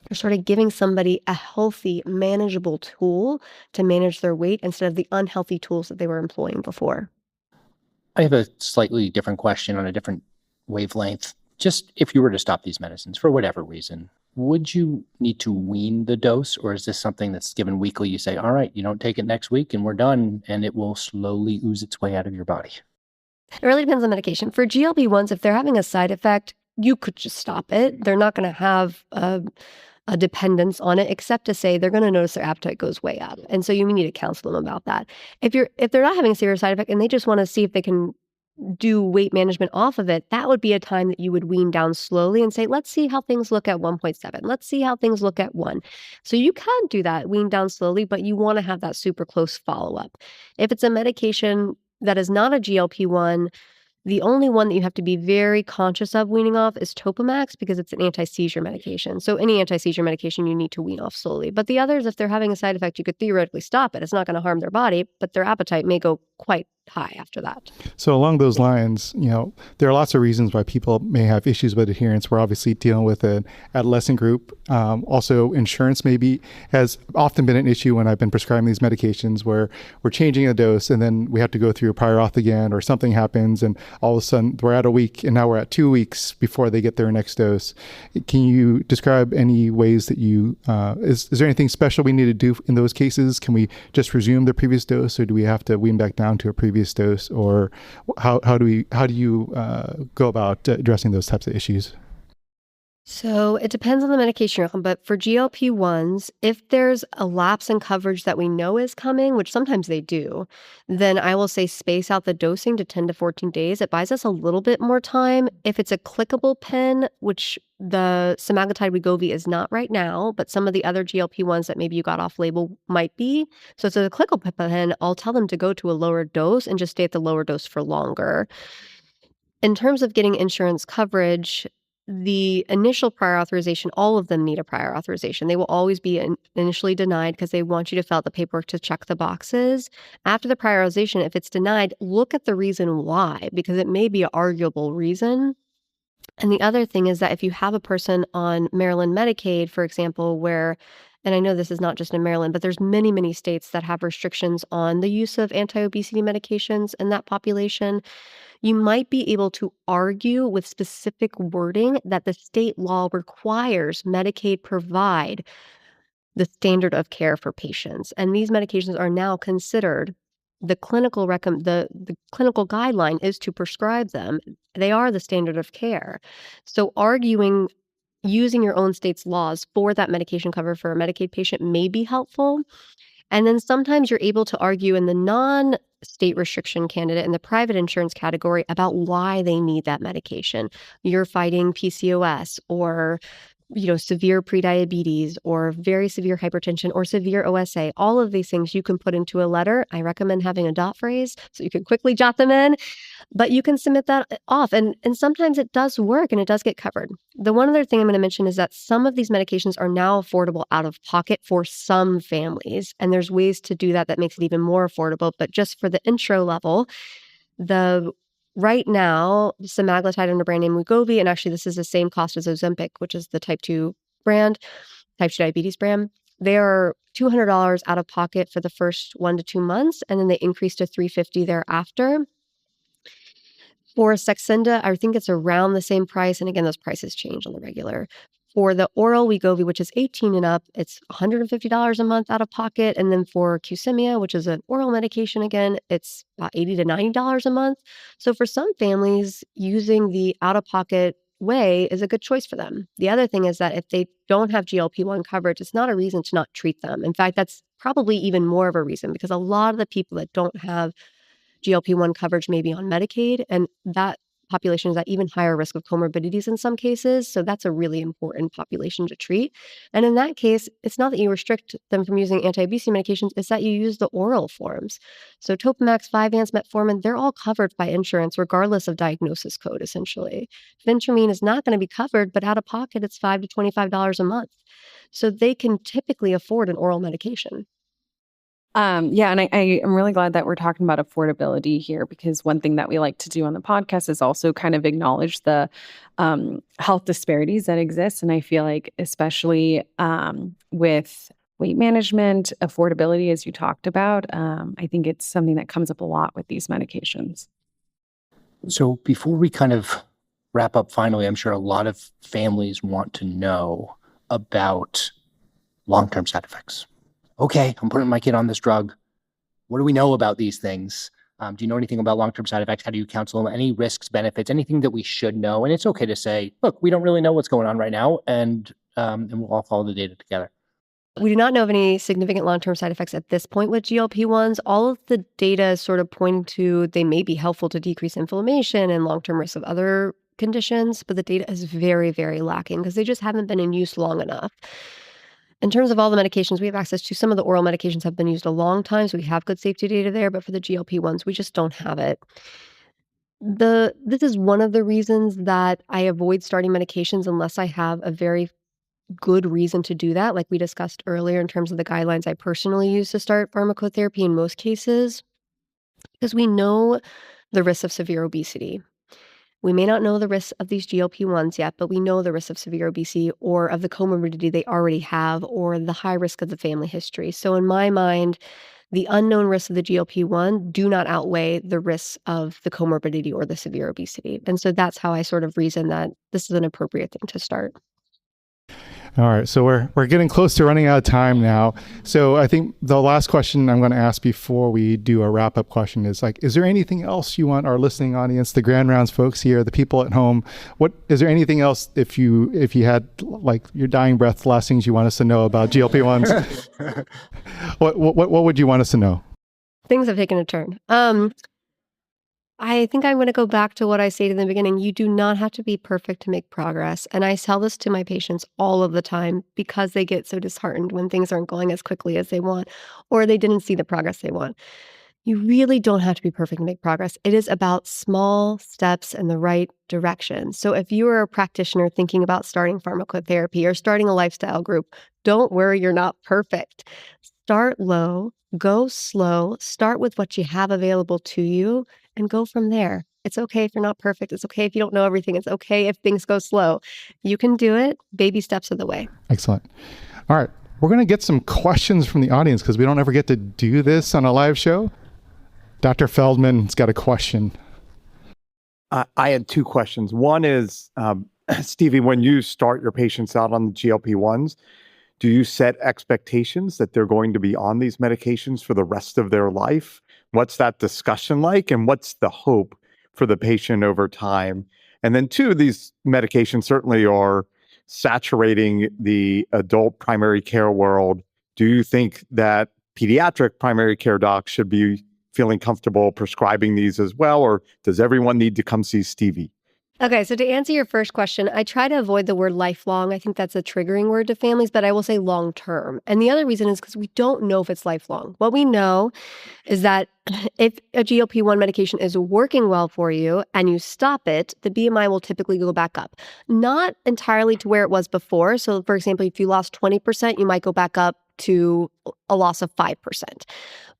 You're sort of giving somebody a healthy, manageable tool to manage their weight instead of the unhealthy tools that they were employing before. I have a slightly different question on a different wavelength. Just if you were to stop these medicines for whatever reason, would you need to wean the dose, or is this something that's given weekly? You say, all right, you don't take it next week and we're done, and it will slowly ooze its way out of your body. It really depends on medication. For GLP-1s, if they're having a side effect, you could just stop it. They're not going to have a dependence on it, except to say they're going to notice their appetite goes way up. And so you need to counsel them about that. If they're not having a serious side effect and they just want to see if they can do weight management off of it, that would be a time that you would wean down slowly and say, let's see how things look at 1.7. Let's see how things look at 1. So you can do that, wean down slowly, but you want to have that super close follow-up. If it's a medication that is not a GLP-1, the only one that you have to be very conscious of weaning off is Topamax because it's an anti-seizure medication. So any anti-seizure medication you need to wean off slowly. But the others, if they're having a side effect, you could theoretically stop it. It's not going to harm their body, but their appetite may go quite high after that. So along those lines, there are lots of reasons why people may have issues with adherence. We're obviously dealing with an adolescent group. Also, insurance maybe has often been an issue when I've been prescribing these medications where we're changing a dose and then we have to go through a prior auth again or something happens and all of a sudden we're at a week and now we're at 2 weeks before they get their next dose. Can you describe any ways that is there anything special we need to do in those cases? Can we just resume the previous dose or do we have to wean back down to a previous dose, or how do you go about addressing those types of issues? So it depends on the medication you're on, but for GLP-1s, if there's a lapse in coverage that we know is coming, which sometimes they do, then I will say space out the dosing to 10 to 14 days. It buys us a little bit more time. If it's a clickable pen, which the semaglutide Wegovy is not right now, but some of the other GLP-1s that maybe you got off label might be. So it's a clickable pen, I'll tell them to go to a lower dose and just stay at the lower dose for longer. In terms of getting insurance coverage, the initial prior authorization, all of them need a prior authorization. They will always be initially denied because they want you to fill out the paperwork to check the boxes. After the prior authorization, if it's denied, look at the reason why, because it may be an arguable reason. And the other thing is that if you have a person on Maryland Medicaid, for example, where, and I know this is not just in Maryland, but there's many, many states that have restrictions on the use of anti-obesity medications in that population, you might be able to argue with specific wording that the state law requires Medicaid provide the standard of care for patients. And these medications are now considered the clinical the clinical guideline is to prescribe them. They are the standard of care. So arguing using your own state's laws for that medication cover for a Medicaid patient may be helpful. And then sometimes you're able to argue in the non-state restriction candidate in the private insurance category about why they need that medication. You're fighting PCOS or severe prediabetes or very severe hypertension or severe OSA. All of these things you can put into a letter. I recommend having a dot phrase so you can quickly jot them in, but you can submit that off. And sometimes it does work and it does get covered. The one other thing I'm going to mention is that some of these medications are now affordable out of pocket for some families. And there's ways to do that makes it even more affordable. But just for the intro level, right now, semaglutide under brand name Wegovy, and actually this is the same cost as Ozempic, which is the type 2 brand, type 2 diabetes brand. They are $200 out of pocket for the first 1 to 2 months, and then they increase to $350 thereafter. For Saxenda, I think it's around the same price. And again, those prices change on the regular. For the oral Wegovy, which is 18 and up, it's $150 a month out of pocket. And then for Qsymia, which is an oral medication, again, it's about $80 to $90 a month. So for some families, using the out-of-pocket way is a good choice for them. The other thing is that if they don't have GLP-1 coverage, it's not a reason to not treat them. In fact, that's probably even more of a reason because a lot of the people that don't have GLP-1 coverage may be on Medicaid, and that population is at even higher risk of comorbidities in some cases. So that's a really important population to treat. And in that case, it's not that you restrict them from using anti-obesity medications, it's that you use the oral forms. So Topamax, Vyvanse, Metformin, they're all covered by insurance regardless of diagnosis code, essentially. Phentermine is not going to be covered, but out of pocket, it's $5 to $25 a month. So they can typically afford an oral medication. Yeah, and I am really glad that we're talking about affordability here because one thing that we like to do on the podcast is also kind of acknowledge the health disparities that exist. And I feel like especially with weight management, affordability, as you talked about, I think it's something that comes up a lot with these medications. So before we kind of wrap up finally, I'm sure a lot of families want to know about long-term side effects. Okay, I'm putting my kid on this drug. What do we know about these things? Do you know anything about long-term side effects? How do you counsel them? Any risks, benefits, anything that we should know? And it's okay to say, look, we don't really know what's going on right now, and we'll all follow the data together. We do not know of any significant long-term side effects at this point with GLP-1s. All of the data is sort of pointing to they may be helpful to decrease inflammation and long-term risks of other conditions, but the data is very, very lacking because they just haven't been in use long enough. In terms of all the medications we have access to, some of the oral medications have been used a long time, so we have good safety data there, but for the GLP-1s, we just don't have it. This is one of the reasons that I avoid starting medications unless I have a very good reason to do that, like we discussed earlier in terms of the guidelines I personally use to start pharmacotherapy in most cases, because we know the risks of severe obesity. We may not know the risks of these GLP-1s yet, but we know the risks of severe obesity or of the comorbidity they already have or the high risk of the family history. So in my mind, the unknown risks of the GLP-1 do not outweigh the risks of the comorbidity or the severe obesity. And so that's how I sort of reason that this is an appropriate thing to start. All right, so we're getting close to running out of time now. So I think the last question I'm going to ask before we do a wrap-up question is is there anything else you want our listening audience, the Grand Rounds folks here, the people at home, is there anything else if you had your dying breath, last things you want us to know about GLP-1s? what would you want us to know? Things have taken a turn. I think I'm going to go back to what I stated in the beginning. You do not have to be perfect to make progress. And I tell this to my patients all of the time because they get so disheartened when things aren't going as quickly as they want or they didn't see the progress they want. You really don't have to be perfect to make progress. It is about small steps in the right direction. So if you are a practitioner thinking about starting pharmacotherapy or starting a lifestyle group, don't worry, you're not perfect. Start low, go slow, start with what you have available to you, and go from there. It's okay if you're not perfect. It's okay if you don't know everything. It's okay if things go slow. You can do it. Baby steps are the way. Excellent. All right. We're going to get some questions from the audience because we don't ever get to do this on a live show. Dr. Feldman's got a question. I had two questions. One is, Stevie, when you start your patients out on the GLP-1s, do you set expectations that they're going to be on these medications for the rest of their life? What's that discussion like? And what's the hope for the patient over time? And then two, these medications certainly are saturating the adult primary care world. Do you think that pediatric primary care docs should be feeling comfortable prescribing these as well? Or does everyone need to come see Stevie? Okay, so to answer your first question, I try to avoid the word lifelong. I think that's a triggering word to families, but I will say long-term. And the other reason is because we don't know if it's lifelong. What we know is that if a GLP-1 medication is working well for you and you stop it, the BMI will typically go back up. Not entirely to where it was before. So for example, if you lost 20%, you might go back up to a loss of 5%.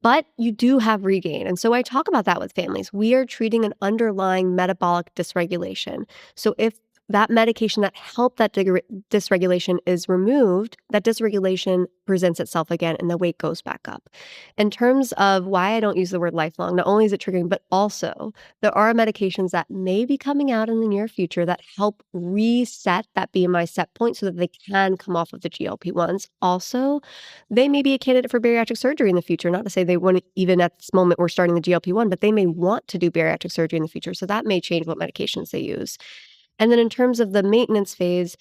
But you do have regain. And so I talk about that with families. We are treating an underlying metabolic dysregulation. So if that medication that helped that dysregulation is removed, that dysregulation presents itself again and the weight goes back up. In terms of why I don't use the word lifelong, not only is it triggering, but also there are medications that may be coming out in the near future that help reset that BMI set point so that they can come off of the GLP-1s. Also, they may be a candidate for bariatric surgery in the future. Not to say they wouldn't even at this moment we're starting the GLP-1, but they may want to do bariatric surgery in the future. So that may change what medications they use. And then in terms of the maintenance phase,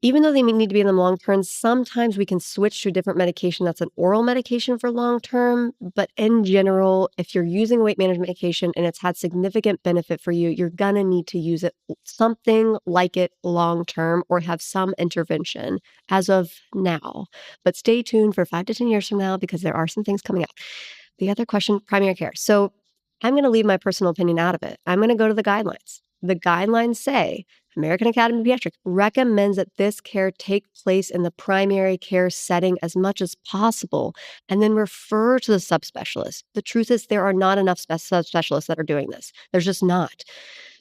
even though they may need to be in the long term, sometimes we can switch to a different medication that's an oral medication for long term. But in general, if you're using a weight management medication and it's had significant benefit for you, you're going to need to use it, something like it long term, or have some intervention as of now. But stay tuned for 5 to 10 years from now because there are some things coming up. The other question, primary care. So I'm going to leave my personal opinion out of it. I'm going to go to the guidelines. The guidelines say American Academy of Pediatrics recommends that this care take place in the primary care setting as much as possible and then refer to the subspecialist. The truth is there are not enough subspecialists that are doing this. There's just not.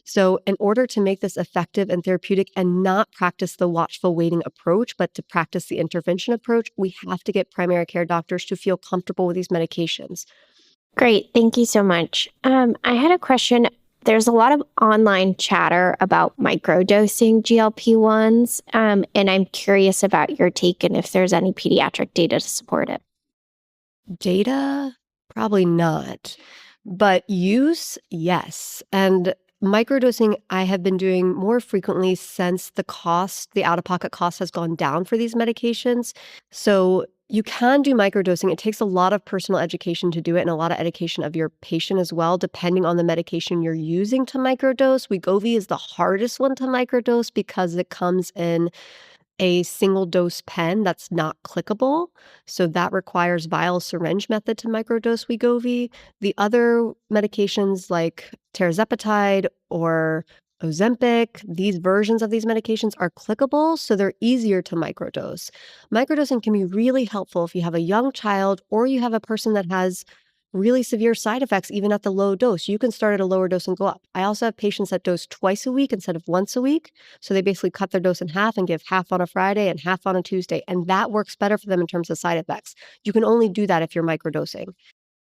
So in order to make this effective and therapeutic and not practice the watchful waiting approach, but to practice the intervention approach, we have to get primary care doctors to feel comfortable with these medications. Great. Thank you so much. I had a question. There's a lot of online chatter about microdosing GLP-1s, and I'm curious about your take and if there's any pediatric data to support it. Data? Probably not. But use? Yes. And microdosing, I have been doing more frequently since the out-of-pocket cost has gone down for these medications. So you can do microdosing. It takes a lot of personal education to do it and a lot of education of your patient as well, depending on the medication you're using to microdose. Wegovy is the hardest one to microdose because it comes in a single dose pen that's not clickable. So that requires vial syringe method to microdose Wegovy. The other medications like tirzepatide or Ozempic, these versions of these medications are clickable, so they're easier to microdose. Microdosing can be really helpful if you have a young child or you have a person that has really severe side effects even at the low dose. You can start at a lower dose and go up. I also have patients that dose twice a week instead of once a week. So they basically cut their dose in half and give half on a Friday and half on a Tuesday. And that works better for them in terms of side effects. You can only do that if you're microdosing.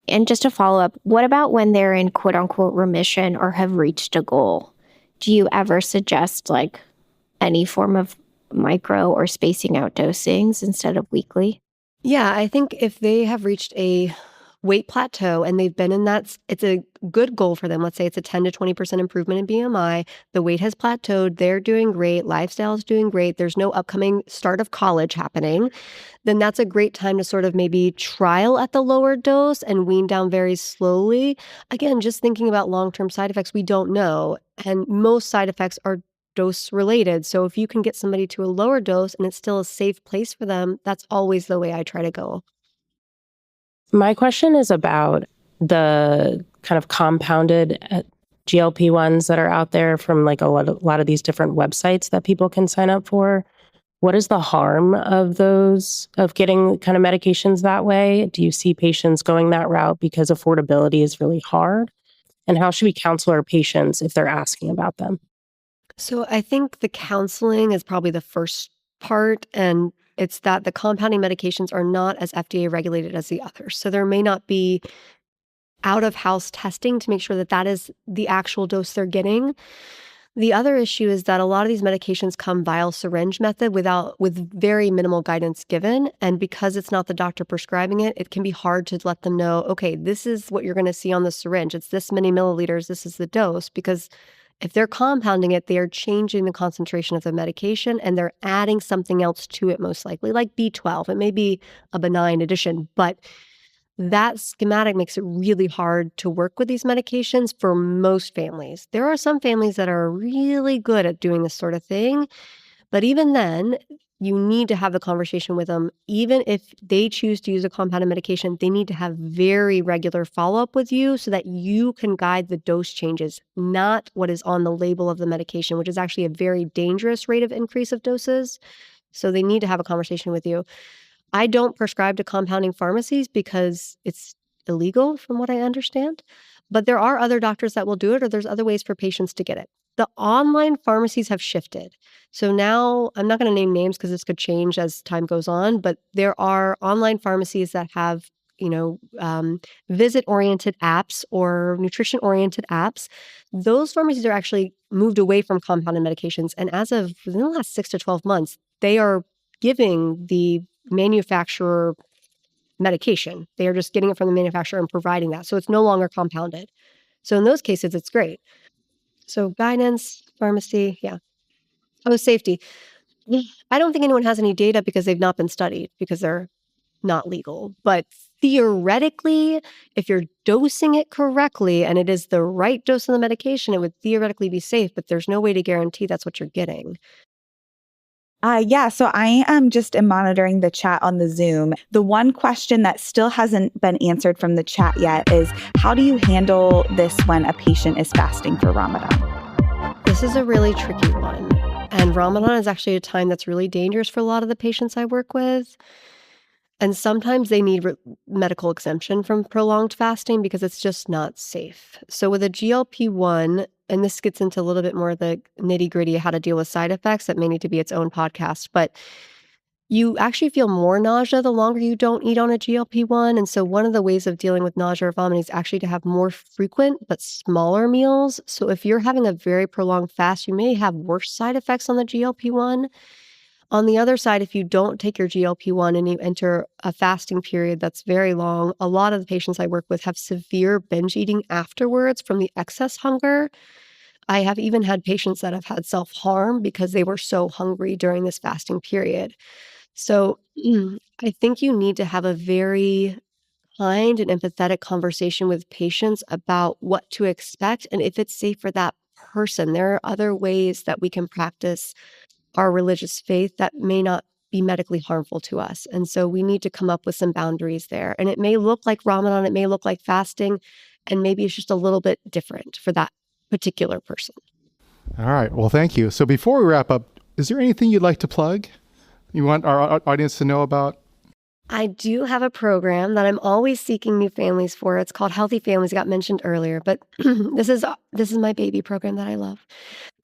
And just to follow up, what about when they're in quote unquote remission or have reached a goal? Do you ever suggest like any form of micro or spacing out dosings instead of weekly? Yeah, I think if they have reached a weight plateau and they've been in that, it's a good goal for them. Let's say it's a 10 to 20% improvement in BMI. The weight has plateaued. They're doing great. Lifestyle is doing great. There's no upcoming start of college happening. Then that's a great time to sort of maybe trial at the lower dose and wean down very slowly. Again, just thinking about long-term side effects, we don't know. And most side effects are dose related. So if you can get somebody to a lower dose and it's still a safe place for them, that's always the way I try to go. My question is about the kind of compounded GLP-1s that are out there from like a lot of these different websites that people can sign up for. What is the harm of those, of getting kind of medications that way? Do you see patients going that route because affordability is really hard? And how should we counsel our patients if they're asking about them? So I think the counseling is probably the first part, and it's that the compounding medications are not as FDA regulated as the others. So there may not be out-of-house testing to make sure that that is the actual dose they're getting. The other issue is that a lot of these medications come vial syringe method with very minimal guidance given. And because it's not the doctor prescribing it, it can be hard to let them know, okay, this is what you're going to see on the syringe. It's this many milliliters. This is the dose. Because if they're compounding it, they are changing the concentration of the medication and they're adding something else to it most likely, like B12. It may be a benign addition, but that schematic makes it really hard to work with these medications for most families. There are some families that are really good at doing this sort of thing, but even then, you need to have the conversation with them. Even if they choose to use a compounded medication, they need to have very regular follow-up with you so that you can guide the dose changes, not what is on the label of the medication, which is actually a very dangerous rate of increase of doses. So they need to have a conversation with you. I don't prescribe to compounding pharmacies because it's illegal from what I understand, but there are other doctors that will do it, or there's other ways for patients to get it. the online pharmacies have shifted. So now I'm not going to name names because this could change as time goes on, but there are online pharmacies that have, visit-oriented apps or nutrition-oriented apps. Those pharmacies are actually moved away from compounded medications. And as of within the last 6 to 12 months, they are giving the manufacturer medication. They are just getting it from the manufacturer and providing that. So it's no longer compounded. So in those cases, it's great. So guidance, pharmacy, yeah. Oh, safety. I don't think anyone has any data because they've not been studied because they're not legal. But theoretically, if you're dosing it correctly and it is the right dose of the medication, it would theoretically be safe, but there's no way to guarantee that's what you're getting. So I am just monitoring the chat on the Zoom. The one question that still hasn't been answered from the chat yet is, how do you handle this when a patient is fasting for Ramadan? This is a really tricky one. And Ramadan is actually a time that's really dangerous for a lot of the patients I work with. And sometimes they need medical exemption from prolonged fasting because it's just not safe. So with a GLP-1, and this gets into a little bit more of the nitty-gritty of how to deal with side effects, that may need to be its own podcast, but you actually feel more nausea the longer you don't eat on a GLP-1. And so one of the ways of dealing with nausea or vomiting is actually to have more frequent but smaller meals. So if you're having a very prolonged fast, you may have worse side effects on the GLP-1. On the other side, if you don't take your GLP-1 and you enter a fasting period that's very long, a lot of the patients I work with have severe binge eating afterwards from the excess hunger. I have even had patients that have had self-harm because they were so hungry during this fasting period. So I think you need to have a very kind and empathetic conversation with patients about what to expect and if it's safe for that person. There are other ways that we can practice our religious faith that may not be medically harmful to us. And so we need to come up with some boundaries there. And it may look like Ramadan, it may look like fasting, and maybe it's just a little bit different for that particular person. All right. Well, thank you. So before we wrap up, is there anything you'd like to plug? You want our audience to know about? I do have a program that I'm always seeking new families for. It's called Healthy Families. It got mentioned earlier, but this is my baby program that I love.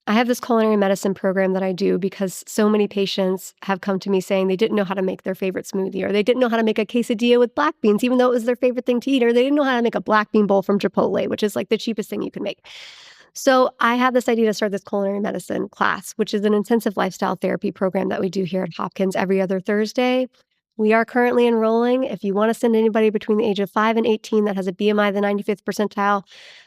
I have this culinary medicine program that I do because so many patients have come to me saying they didn't know how to make their favorite smoothie, or they didn't know how to make a quesadilla with black beans, even though it was their favorite thing to eat, or they didn't know how to make a black bean bowl from Chipotle, which is like the cheapest thing you can make. So I had this idea to start this culinary medicine class, which is an intensive lifestyle therapy program that we do here at Hopkins every other Thursday. We are currently enrolling. If you want to send anybody between the age of 5 and 18 that has a BMI the 95th percentile,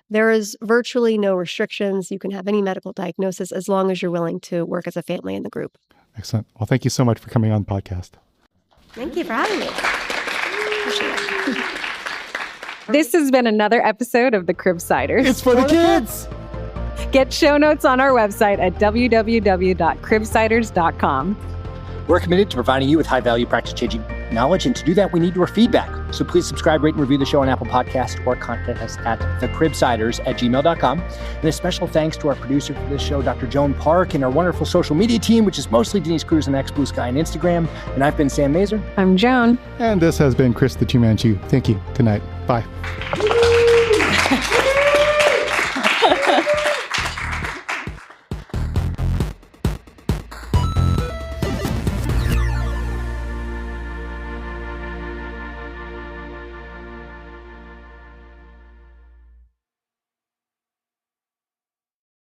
there is virtually no restrictions. You can have any medical diagnosis as long as you're willing to work as a family in the group. Excellent. Well, thank you so much for coming on the podcast. Thank you for having me. Appreciate it. This has been another episode of the Cribsiders. It's for the kids! Get show notes on our website at www.cribsiders.com. We're committed to providing you with high-value, practice-changing knowledge, and to do that, we need your feedback. So please subscribe, rate, and review the show on Apple Podcasts or contact us at thecribsiders@gmail.com. And a special thanks to our producer for this show, Dr. Joan Park, and our wonderful social media team, which is mostly Denise Cruz and X Blue Sky and Instagram. And I've been Sam Mazer. I'm Joan. And this has been Chris the Two-Man Chew. Thank you. Good night. Bye.